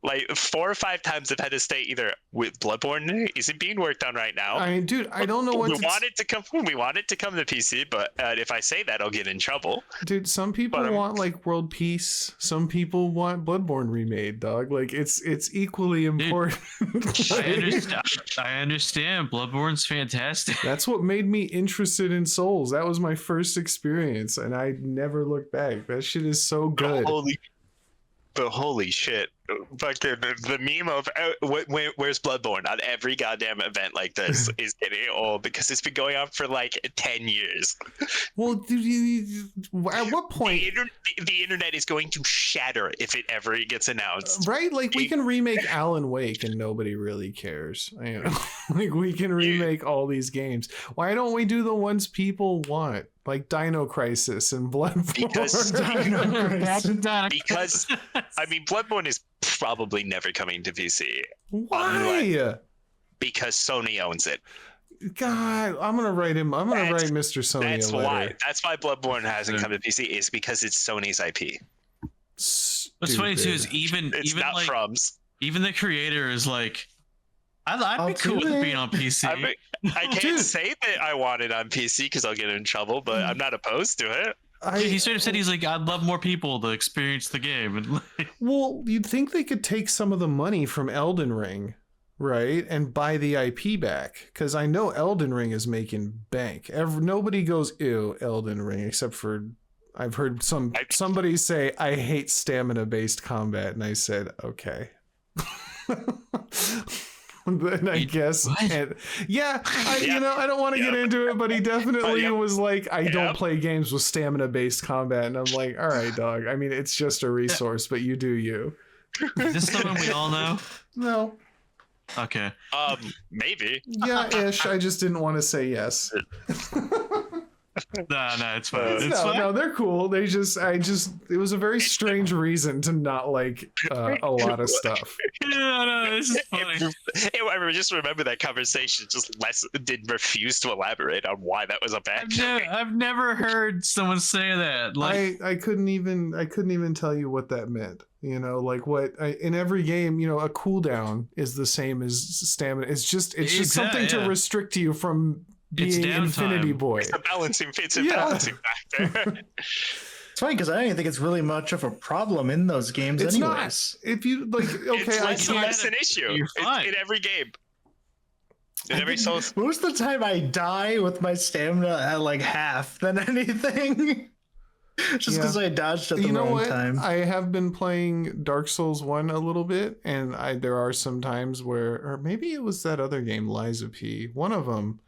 Like 4 or 5 times I've had to state either with Bloodborne isn't being worked on right now. I mean, dude, I don't know what we want it to come. We want it to come to PC, but if I say that, I'll get in trouble. Dude, some people want like world peace. Some people want Bloodborne remade, dog. Like it's equally important. I understand. Bloodborne's fantastic. That's what made me interested in Souls. That was my first experience, and I never looked back. That shit is so good. Holy shit. Fucking the meme of where's Bloodborne on every goddamn event like this is getting old because it's been going on for like 10 years. Well, dude, at what point the internet is going to shatter if it ever gets announced, right? Like we can remake Alan Wake and nobody really cares, you know. Like we can remake all these games. Why don't we do the ones people want, like Dino Crisis and Bloodborne? Because I mean Bloodborne is probably never coming to PC. Why? Because Sony owns it. God, I'm gonna write him. I'm gonna write Mr. Sony a letter. That's why Bloodborne hasn't come to PC. Is because it's Sony's IP. What's funny too is even not like From's. Even the creator is like, I'd be cool with being on PC. I can't say that I want it on PC because I'll get in trouble, but I'm not opposed to it. He sort of said he's like, I'd love more people to experience the game. And well, you'd think they could take some of the money from Elden Ring, right, and buy the IP back, because I know Elden Ring is making bank. Nobody goes ew Elden Ring except for I've heard somebody say I hate stamina-based combat, and I said okay. Then I guess, you know, I don't want to get into it, but he definitely was like, I don't play games with stamina-based combat, and I'm like, all right, dog. I mean, it's just a resource, but you do you. Is this someone we all know? No. Okay. Maybe. Yeah, ish. I just didn't want to say yes. No, it's fine. No, they're cool. It was a very strange reason to not like a lot of stuff. No, this is funny. I just remember that conversation. Just did refuse to elaborate on why that was a bad thing. I've never heard someone say that. Like I couldn't even tell you what that meant. You know, like in every game, you know, a cooldown is the same as stamina. It's just something to restrict you from being Infinity Boy. It's a balancing factor. It's funny because I don't even think it's really much of a problem in those games. It's anyways. not. If you like, okay, it's less an issue. In every game. In every Souls. Most of the time, I die with my stamina at like half than anything. Just because I dodged at the wrong time. I have been playing Dark Souls 1 a little bit, and there are some times where, or maybe it was that other game, Liza P. One of them,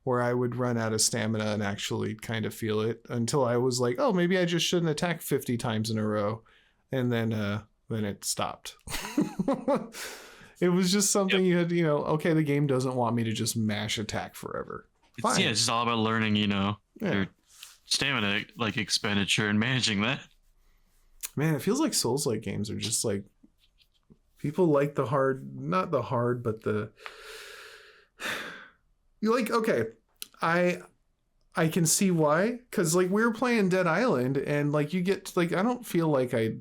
where I would run out of stamina and actually kind of feel it until I was like, oh, maybe I just shouldn't attack 50 times in a row. And then then it stopped. It was just something you had, okay, the game doesn't want me to just mash attack forever. Fine. It's just all about learning, your stamina like expenditure and managing that. Man, it feels like Souls-like games are just like, people like the hard, not the hard, but okay, I can see why, because like we were playing Dead Island and like you get like, I don't feel like I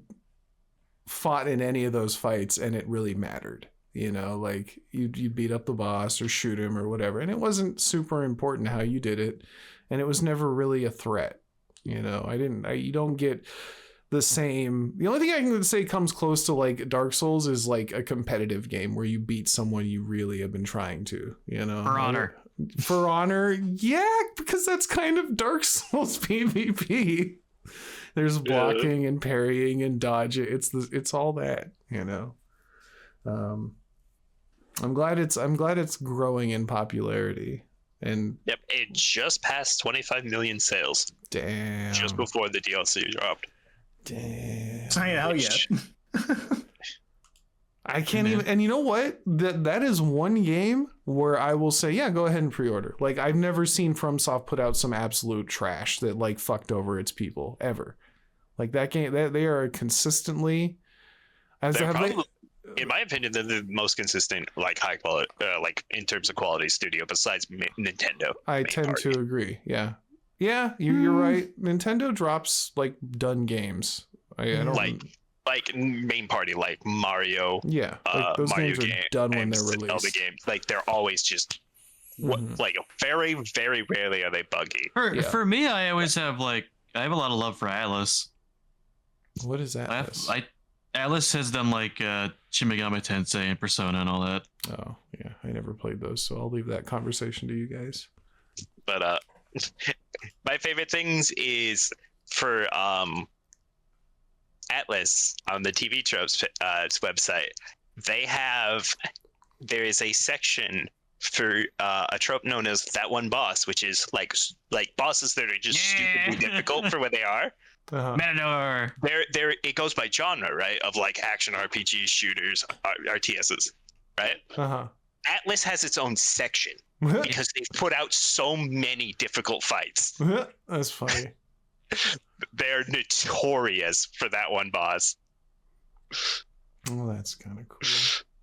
fought in any of those fights and it really mattered. Like you beat up the boss or shoot him or whatever, and it wasn't super important how you did it, and it was never really a threat. You don't get the same. The only thing I can say comes close to like Dark Souls is like a competitive game where you beat someone you really have been trying to. For honor, yeah, because that's kind of Dark Souls PvP. There's blocking and parrying and dodging. It's all that. I'm glad it's growing in popularity. And yep, it just passed 25 million sales. Damn. Just before the DLC dropped. Damn. It's not out yet. I can't even, and you know what? That is one game where I will say, yeah, go ahead and pre-order. Like, I've never seen FromSoft put out some absolute trash that like fucked over its people ever. Like that game, they are consistently. In my opinion, they're the most consistent, like high quality, like in terms of quality studio besides Nintendo. I tend to agree. Yeah, you're right. Nintendo drops like done games. I don't like main party, like Mario. Yeah, like those Mario games are done when they're released. Zelda games, like they're always just like very, very rarely are they buggy. For me, I always have I have a lot of love for Atlas. What is Atlas? Atlas has done like Shin Megami Tensei and Persona and all that. Oh, yeah. I never played those, so I'll leave that conversation to you guys. But my favorite things is for Atlas on the TV Tropes website. There is a section for a trope known as That One Boss, which is like bosses that are just stupidly difficult for what they are. Matador. There it goes by genre, right? Of like action RPGs, shooters, RTSs, right? Atlas has its own section because they've put out so many difficult fights. That's funny. They're notorious for That One Boss. Oh, that's kind of cool.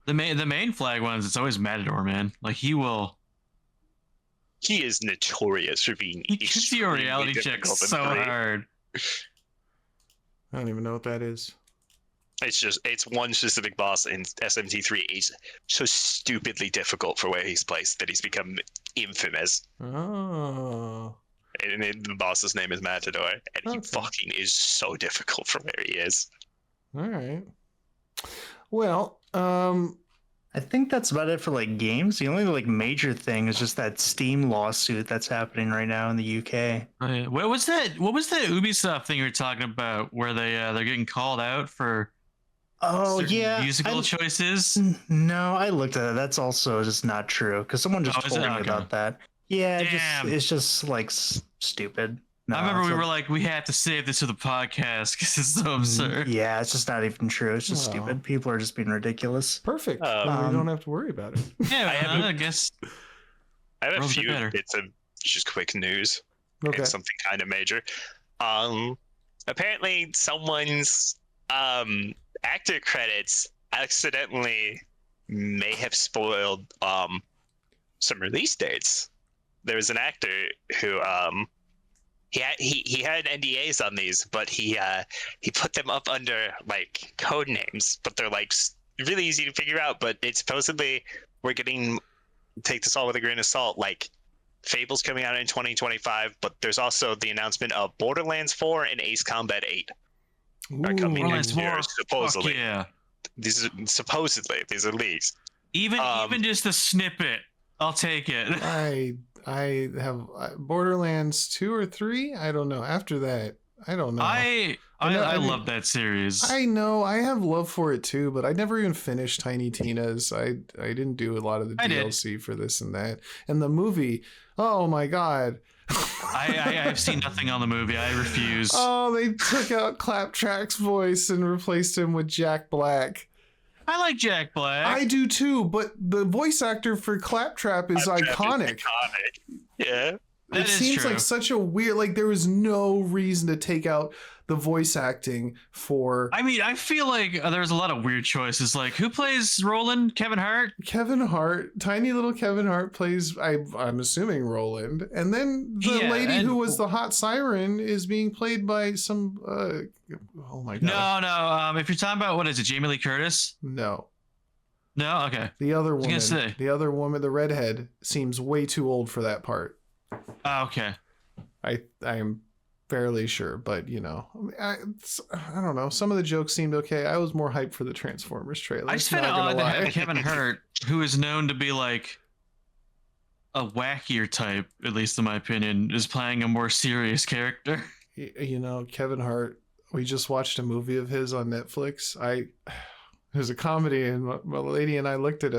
The main flag ones, it's always Matador, man. Like he is notorious for being gets your reality check so hard. I don't even know what that is. It's one specific boss in SMT3. He's so stupidly difficult for where he's placed that he's become infamous. Oh. And the boss's name is Matador, and he fucking is so difficult for where he is. All right. Well, I think that's about it for like games. The only like major thing is just that Steam lawsuit that's happening right now in the UK. Oh, yeah. What was that Ubisoft thing you were talking about where they're getting called out for musical choices? No, I looked at it. That's also just not true because someone just told me about that. Yeah, it's just like stupid. No, I remember we were like, we have to save this for the podcast because it's so absurd. Yeah, it's just not even true. It's just stupid. People are just being ridiculous. Perfect. We don't have to worry about it. Yeah, I guess. I have a few bits of just quick news. Okay. And something kind of major. Apparently, someone's actor credits accidentally may have spoiled some release dates. There was an actor who he had NDAs on these, but he put them up under like code names, but they're like really easy to figure out. But it's supposedly take this all with a grain of salt. Like Fable's coming out in 2025, but there's also the announcement of Borderlands 4 and Ace Combat 8 are coming next year. Supposedly, these are leaks. Even just a snippet, I'll take it. I have Borderlands 2 or 3. I don't know. After that, I don't know. I love that series. I know. I have love for it too, but I never even finished Tiny Tina's. I didn't do a lot of the DLC for this and that. And the movie, oh my God. I've seen nothing on the movie. I refuse. Oh, they took out Claptrap's voice and replaced him with Jack Black. I like Jack Black. I do too, but the voice actor for Claptrap is iconic. Yeah. That It is seems true. like such a weird, like there was no reason to take out the voice acting for I mean, I feel like there's a lot of weird choices. Like, who plays Roland? Kevin Hart? Kevin Hart. Tiny little Kevin Hart plays, I'm assuming, Roland. And then the Yeah, lady and- who was the hot siren is being played by some, oh my God. No. If you're talking about, what is it, Jamie Lee Curtis? No. No? Okay. The other was woman, gonna say. the other woman, the redhead, seems way too old for that part. Oh, okay. I am fairly sure, but you know, I don't know. Some of the jokes seemed okay. I was more hyped for the Transformers trailer. I just find it not gonna odd to lie. have Kevin Hart, who is known to be like a wackier type, at least in my opinion, is playing a more serious character. You know, Kevin Hart. We just watched a movie of his on Netflix. It was a comedy, and my lady and I looked at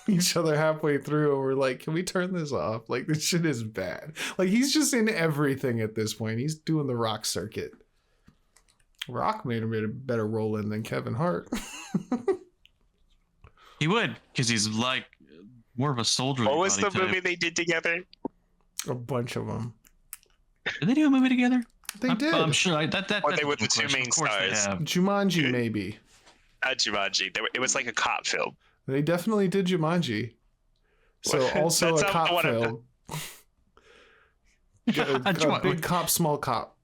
each other halfway through, and we're like, "Can we turn this off? Like, this shit is bad." Like, he's just in everything at this point. He's doing the Rock circuit. Rock made him a better Roland than Kevin Hart. He would, because he's like more of a soldier. What was the movie they did together? A bunch of them. Did they do a movie together? They did. I'm sure. That. Or they that's were a the two question. main Of course they stars. have. Jumanji, maybe. Jumanji. It was like a cop film. They definitely did Jumanji. So Well, also that's a not cop one of film. A big cop, small cop.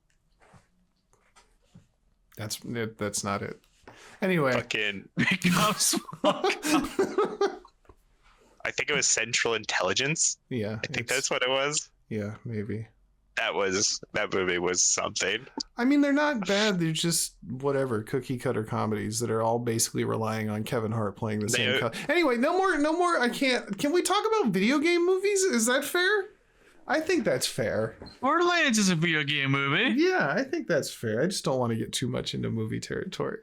That's not it. Anyway. Fucking. Because- I think it was Central Intelligence. Yeah. I think that's what it was. Yeah, maybe. That movie was something. I mean, they're not bad. They're just whatever cookie cutter comedies that are all basically relying on Kevin Hart playing the same. Anyway, no more. I can't. Can we talk about video game movies? Is that fair? I think that's fair. Borderlands is a video game movie. Yeah, I think that's fair. I just don't want to get too much into movie territory.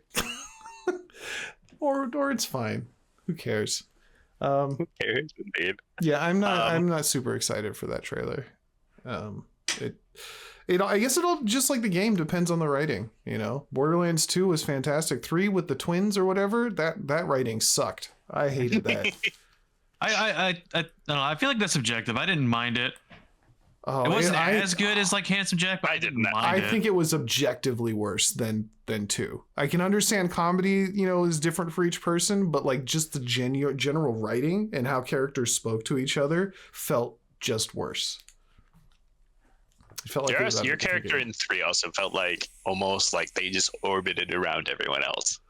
or it's fine. Who cares? Who cares, indeed? Yeah, I'm not super excited for that trailer. I guess it'll, just like the game, depends on the writing. You know, Borderlands 2 was fantastic. 3 with the twins or whatever, that writing sucked. I hated that. I don't know. I feel like that's subjective. I didn't mind it. Oh, It wasn't as good as like Handsome Jack, but I didn't mind I it. think it was objectively worse than 2. I can understand comedy, you know, is different for each person, but like just the general writing and how characters spoke to each other felt just worse. It felt like Your character in 3 also felt like almost like they just orbited around everyone else.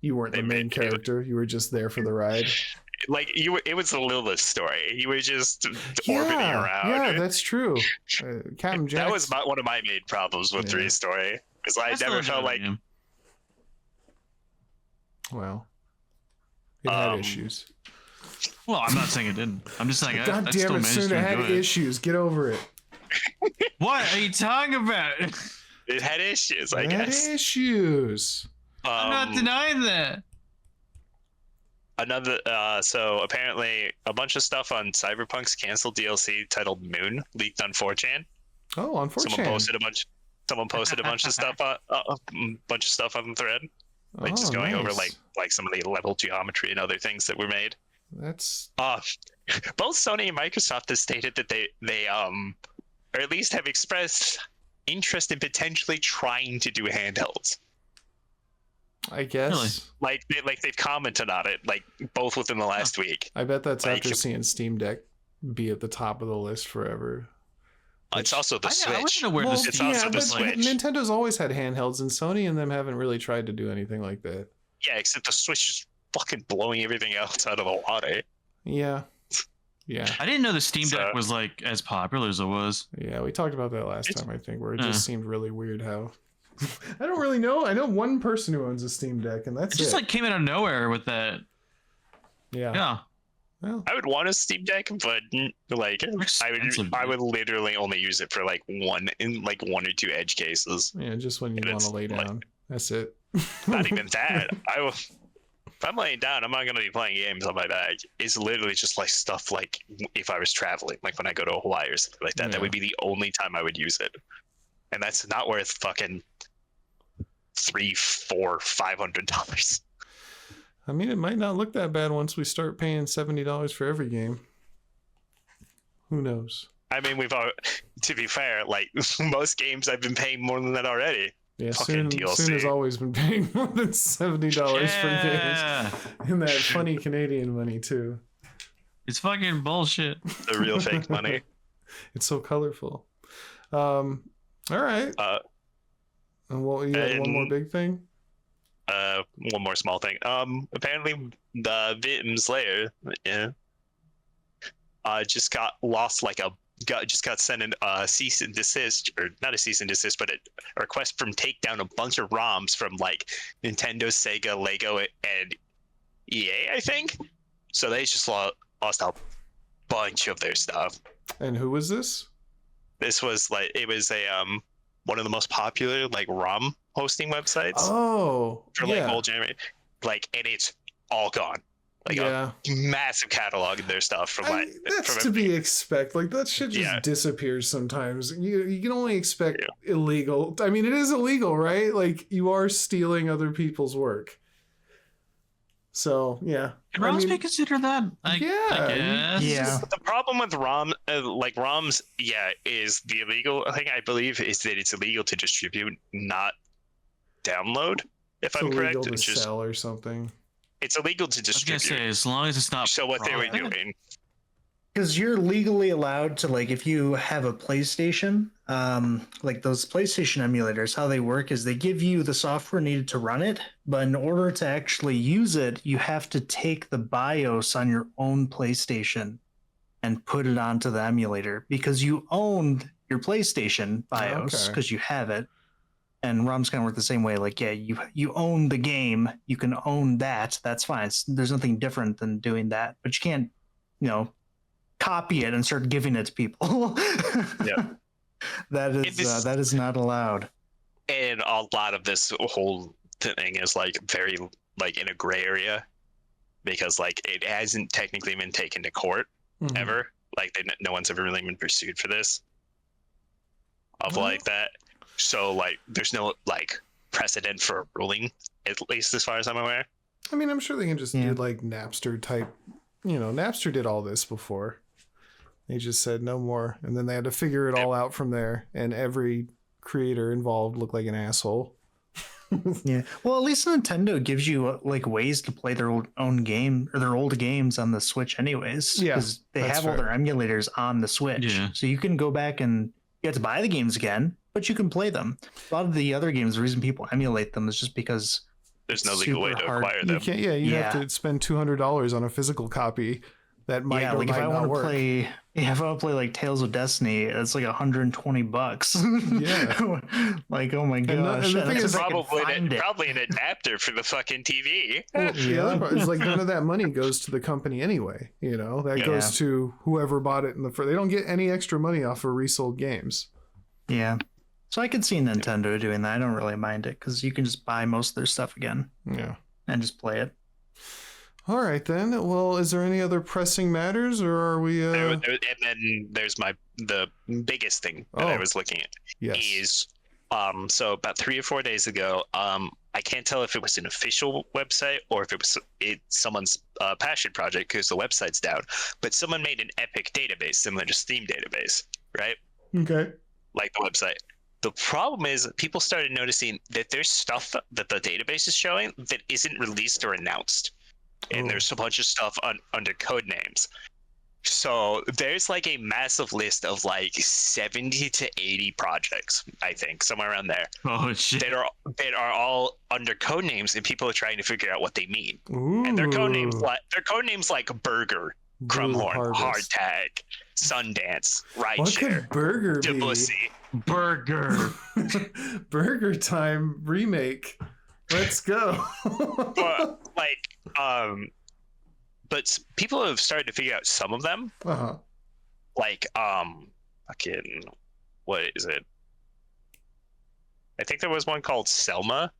You weren't the main character. You were just there for the ride. Like it was a Lilith story. You were just orbiting around. Yeah, that's true. Captain Jack. That was one of my main problems with 3's story, because I never felt like. Well, it had issues. Well, I'm not saying it didn't. I'm just saying God I damn still it, managed soon to it had enjoy it. issues. Get over it. What are you talking about? It had issues, I It had guess. issues. I'm not denying that. So apparently a bunch of stuff on Cyberpunk's canceled DLC titled Moon leaked on 4chan. Oh, on 4chan. Someone posted a bunch of stuff on the thread, like just going over like some of the level geometry and other things that were made. That's Both Sony and Microsoft have stated that they or at least have expressed interest in potentially trying to do handhelds. I guess. Really? Like they've commented on it, like both within the last week. I bet that's Like, after seeing Steam Deck be at the top of the list forever. It's also the Switch. I wasn't aware this. It's also the but Switch. Nintendo's always had handhelds, and Sony and them haven't really tried to do anything like that. Yeah, except the Switch is fucking blowing everything else out of the water. Yeah. Yeah. I didn't know the Steam Deck was like as popular as it was. Yeah, we talked about that last time, I think, where it just seemed really weird how. I don't really know. I know one person who owns a Steam Deck, and that's It just like came out of nowhere with that. Yeah. Yeah. Well, I would want a Steam Deck, but like expensive, I would literally only use it for like one or two edge cases. yeah, just when you want to lay down. That's it. Not even that. if I'm laying down, I'm not going to be playing games on my bag. It's literally just like stuff like if I was traveling, like when I go to Hawaii or something like that, Yeah. that would be the only time I would use it. And that's not worth fucking $300, $400, $500. I mean, it might not look that bad once we start paying $70 for every game. Who knows? I mean, to be fair, like most games I've been paying more than that already. Yeah, Fucking Soon DLC. has always been paying more than $70 for Yeah. games. And that funny Canadian money, too. It's fucking bullshit. The real fake money. It's so colorful. All right. And what, you had one more big thing? One more small thing. Apparently the Victim Slayer, just got lost just got sent a cease and desist, or not a cease and desist, but a request from takedown a bunch of ROMs from like Nintendo, Sega, Lego, and EA, I think. So they just lost a bunch of their stuff. And who was this? This was it was a one of the most popular like ROM hosting websites Oh, for like old generation, and it's all gone. Like a massive catalog of their stuff from that's to be expected. Like that shit just disappears sometimes. You can only expect illegal. I mean, it is illegal, right? Like you are stealing other people's work. So yeah, Can ROMs be considered that? I guess. Yeah. The problem with ROMs, is the illegal thing. I believe is that it's illegal to distribute, not download. If I'm correct, illegal to sell or something. It's illegal to I was distribute. gonna say, as long as it's not. So what they were doing. Because you're legally allowed to, like, if you have a PlayStation, like those PlayStation emulators, how they work is they give you the software needed to run it, but in order to actually use it, you have to take the BIOS on your own PlayStation and put it onto the emulator because you owned your PlayStation BIOS because you have it. And ROMs kind of work the same way. Like, you own the game, you can own that. That's fine. There's nothing different than doing that, but you can't, copy it and start giving it to people. Yeah, that is not allowed. And a lot of this whole thing is very in a gray area because it hasn't technically been taken to court ever. No one's ever really been pursued for this that. So there's no precedent for a ruling, at least as far as I'm aware. I mean, I'm sure they can just do Napster type. Napster did all this before. They just said no more, and then they had to figure it all out from there. And every creator involved looked like an asshole. Yeah. Well, at least Nintendo gives you ways to play their own game or their old games on the Switch, anyways. Yeah, because they have all their emulators on the Switch. Yeah. So you can go back and you have to buy the games again, but you can play them. A lot of the other games, the reason people emulate them is just because there's no legal way to acquire them. You can't. Yeah, you have to spend $200 on a physical copy that might or might not work. If I want to play Tales of Destiny, it's $120. Yeah. Oh my gosh. And the thing is, probably an adapter for the fucking TV. Well, the other part is none of that money goes to the company anyway. That goes to whoever bought it in the first. They don't get any extra money off of resold games. Yeah. So I could see Nintendo doing that. I don't really mind it because you can just buy most of their stuff again. Yeah. And just play it. All right, then. Well, is there any other pressing matters, or are we? And then there's the biggest thing that I was looking at is so about 3 or 4 days ago, I can't tell if it was an official website or if it was someone's passion project because the website's down. But someone made an Epic database similar to Steam database, right? Okay. Like the website. The problem is people started noticing that there's stuff that the database is showing that isn't released or announced. And there's a bunch of stuff under code names. So there's a massive list of 70 to 80 projects, I think, somewhere around there. Oh shit! That are all under code names, and people are trying to figure out what they mean. Ooh. And their code names like Burger, Crumhorn, Hardtag, Sundance, Rideshare, what could Burger be? Debussy. Burger. Burger Time remake. Let's go. But people have started to figure out some of them. Fucking, what is it? I think there was one called Selma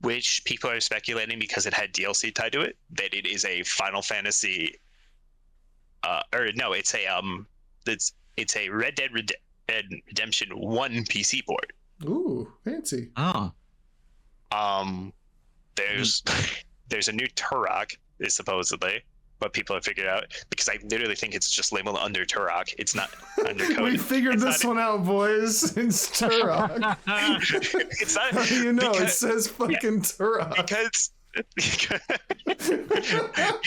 which people are speculating because it had DLC tied to it, that it is a Final Fantasy. It's a Red Dead Redemption 1 PC port. Ooh, fancy. Oh. There's a new Turok, is supposedly, but people have figured out, because I literally think it's just labeled under Turok. It's not undercoded. We figured this one out, boys. It's Turok. It's not. How do you know? It because, says fucking Turok. because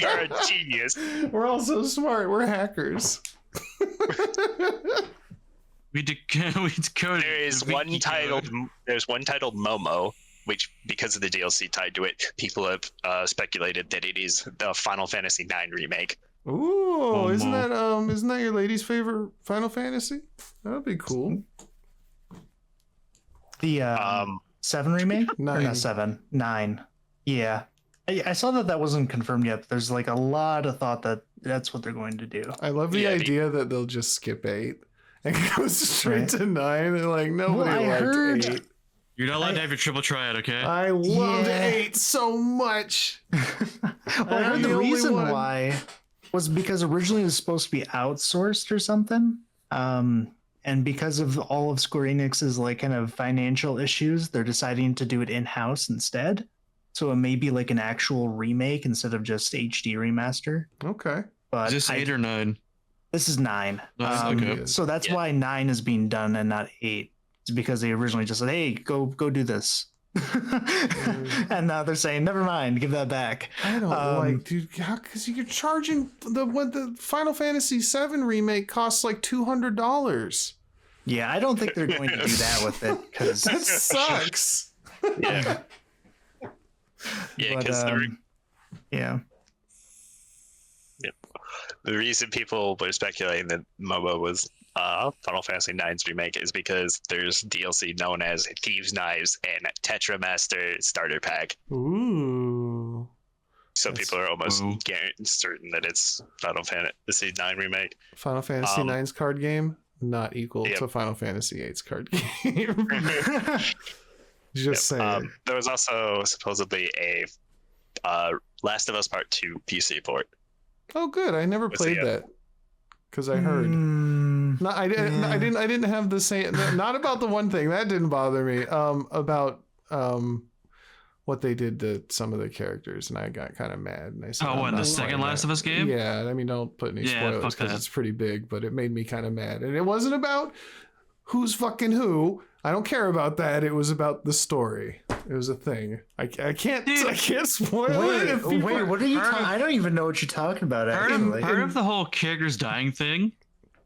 you're a genius. We're all so smart. We're hackers. We decoded. There's one titled Momo, which, because of the DLC tied to it, people have speculated that it is the Final Fantasy IX remake. Ooh, isn't that your lady's favorite Final Fantasy? That'd be cool. The 7 remake? Nine. Or not 7, 9. Yeah. I saw that wasn't confirmed yet. There's like a lot of thought that that's what they're going to do. I love the idea that they'll just skip 8 and go straight to 9. They're like, nobody liked 8. You're not allowed to have your triple triad, okay? I loved 8 so much. Well, I heard the reason why was because originally it was supposed to be outsourced or something. And because of all of Square Enix's like kind of financial issues, they're deciding to do it in-house instead. So it may be like an actual remake instead of just HD remaster. Okay. But Is this 8 or 9? This is 9. Okay. So that's why 9 is being done and not 8. It's because they originally just said, "Hey, go do this," and now they're saying, "Never mind, give that back." I don't like, dude, because you're charging the Final Fantasy VII remake costs like $200. Yeah, I don't think they're going to do that with it because that sucks. Yeah. Yeah, because the reason people were speculating that MOBA was Final Fantasy IX's remake is because there's DLC known as Thieves' Knives and Tetramaster Starter Pack. Ooh. So people are almost certain that it's Final Fantasy IX remake. Final Fantasy IX's card game, not equal to Final Fantasy VIII's card game. Just saying. There was also supposedly a Last of Us Part 2 PC port. Oh, good. I never played that because I heard. No, I didn't have the same. Not about the one thing that didn't bother me. About what they did to some of the characters, and I got kind of mad. And I said, "Oh, in the second Last of Us game?" Yeah, I mean, don't put any spoilers because it's pretty big, but it made me kind of mad, and it wasn't about who's fucking who. I don't care about that. It was about the story. It was a thing. I can't spoil it. Wait, what are you talking? I don't even know what you're talking about. Part of the whole characters dying thing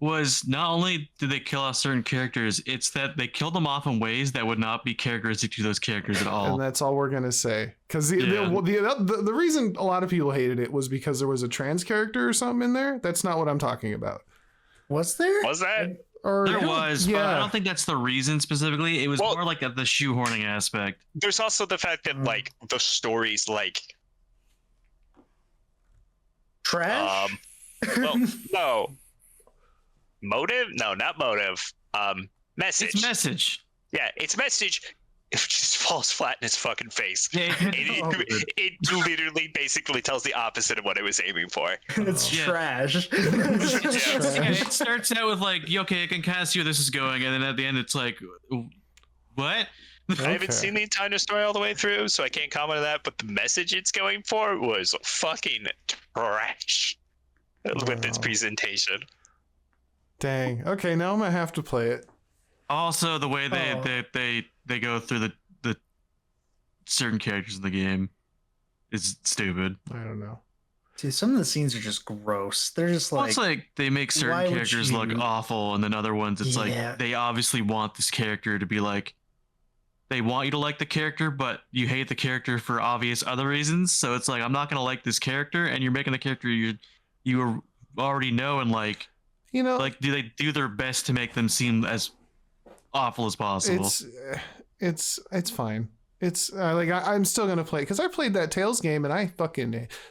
was not only did they kill off certain characters, it's that they killed them off in ways that would not be characteristic to those characters at all. And that's all we're gonna say. Because the reason a lot of people hated it was because there was a trans character or something in there. That's not what I'm talking about. Was there? Was that? There was, but I don't think that's the reason specifically. It was more like the shoehorning aspect. There's also the fact that like the story's like trash. Well, no. Motive? No, not motive. Message. It's message. Yeah, it's message. It just falls flat in his fucking face. It literally basically tells the opposite of what it was aiming for. It's trash. It starts out with like, okay, I can kind of see where this is going, and then at the end it's like, what? I haven't seen the entire story all the way through, so I can't comment on that, but the message it's going for was fucking trash with its presentation. Dang. Okay, now I'm gonna have to play it. Also, the way they go through the certain characters in the game is stupid. I don't know. Dude, some of the scenes are just gross. They're just like... It's like they make certain characters look awful, and then other ones, it's like they obviously want this character to be like... They want you to like the character, but you hate the character for obvious other reasons. So it's like, I'm not going to like this character, and you're making the character you already know and like... You know, like, do they do their best to make them seem as awful as possible? It's fine. It's I'm still gonna play because I played that Tales game and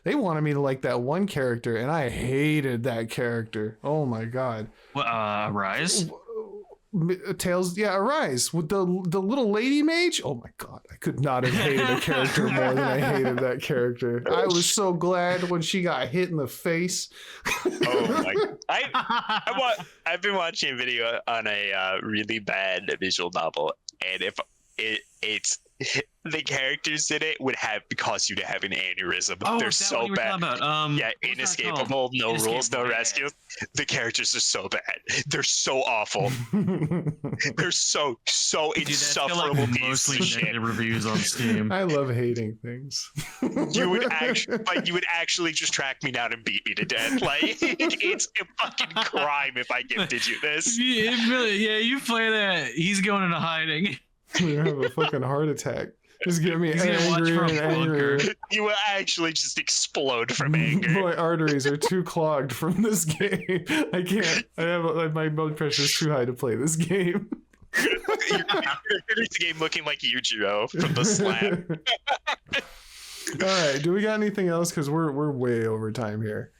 they wanted me to like that one character and I hated that character. Oh my god. Rise? Tails, yeah, Arise with the little lady mage. Oh my god, I could not have hated a character more than I hated that character. I was so glad when she got hit in the face. Oh my! I've been watching a video on a really bad visual novel, and if it's the characters in it would have cause you to have an aneurysm. Oh, they're so bad. Yeah, what's that inescapable, called? no rules, no Inescapable, yeah. rescues. The characters are so bad. They're so awful. They're so Dude, that's got, insufferable like, pieces mostly of shit. negative reviews on Steam. I love hating things. You would actually just track me down and beat me to death. Like it's a fucking crime if I gifted you this. Yeah, you play that. He's going into hiding. You're gonna have a fucking heart attack. Just get me He's gonna watch angrier from and a bunker. angrier. You will actually just explode from anger. My arteries are too clogged from this game. I can't. My blood pressure is too high to play this game. You're finish the game looking like Yujiro from the slab. All right. Do we got anything else? Because we're way over time here.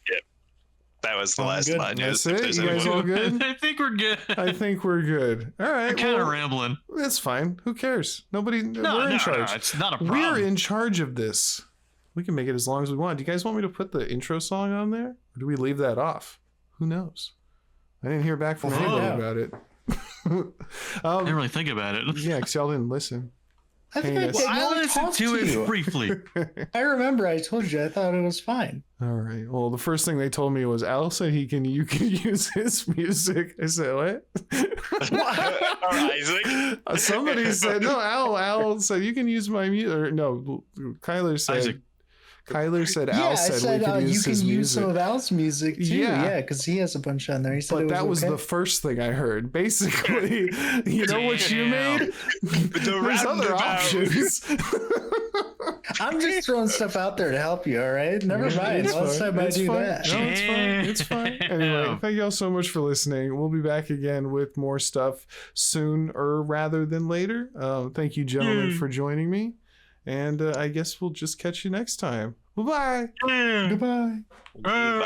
That was the Oh, last good. line. That's If it? there's You guys anyone- all good? I think we're good. I think we're good. All right. We're kind of well, rambling. that's fine. Who cares? Nobody. No, we're in charge. No, it's not a problem. We're in charge of this. We can make it as long as we want. Do you guys want me to put the intro song on there? Or do we leave that off? Who knows? I didn't hear back from We'll anybody find about it. I didn't really think about it. Yeah, because y'all didn't listen. I think Heinous. I I listened talked to it you. briefly. I remember I told you I thought it was fine. All right. Well, the first thing they told me was Al said you can use his music. I said what? Or Isaac. Somebody said no. Al said you can use my music. Or no, Kyler said. Isaac. Kyler said Yeah, Al I said said we could you use can his use music. some of Al's music too. Yeah. Yeah, because he has a bunch on there. He said But it that was okay. the first thing I heard. Basically, you know what you Damn. made? There's other roundabout. options. I'm just throwing stuff out there to help you. All right, never mind. It's Last fine. time I It's do fine. that. No, it's fine. It's fine. Anyway, Damn. thank y'all so much for listening. We'll be back again with more stuff sooner rather than later. Thank you, gentlemen, for joining me. And I guess we'll just catch you next time. Bye-bye. Goodbye. Bye.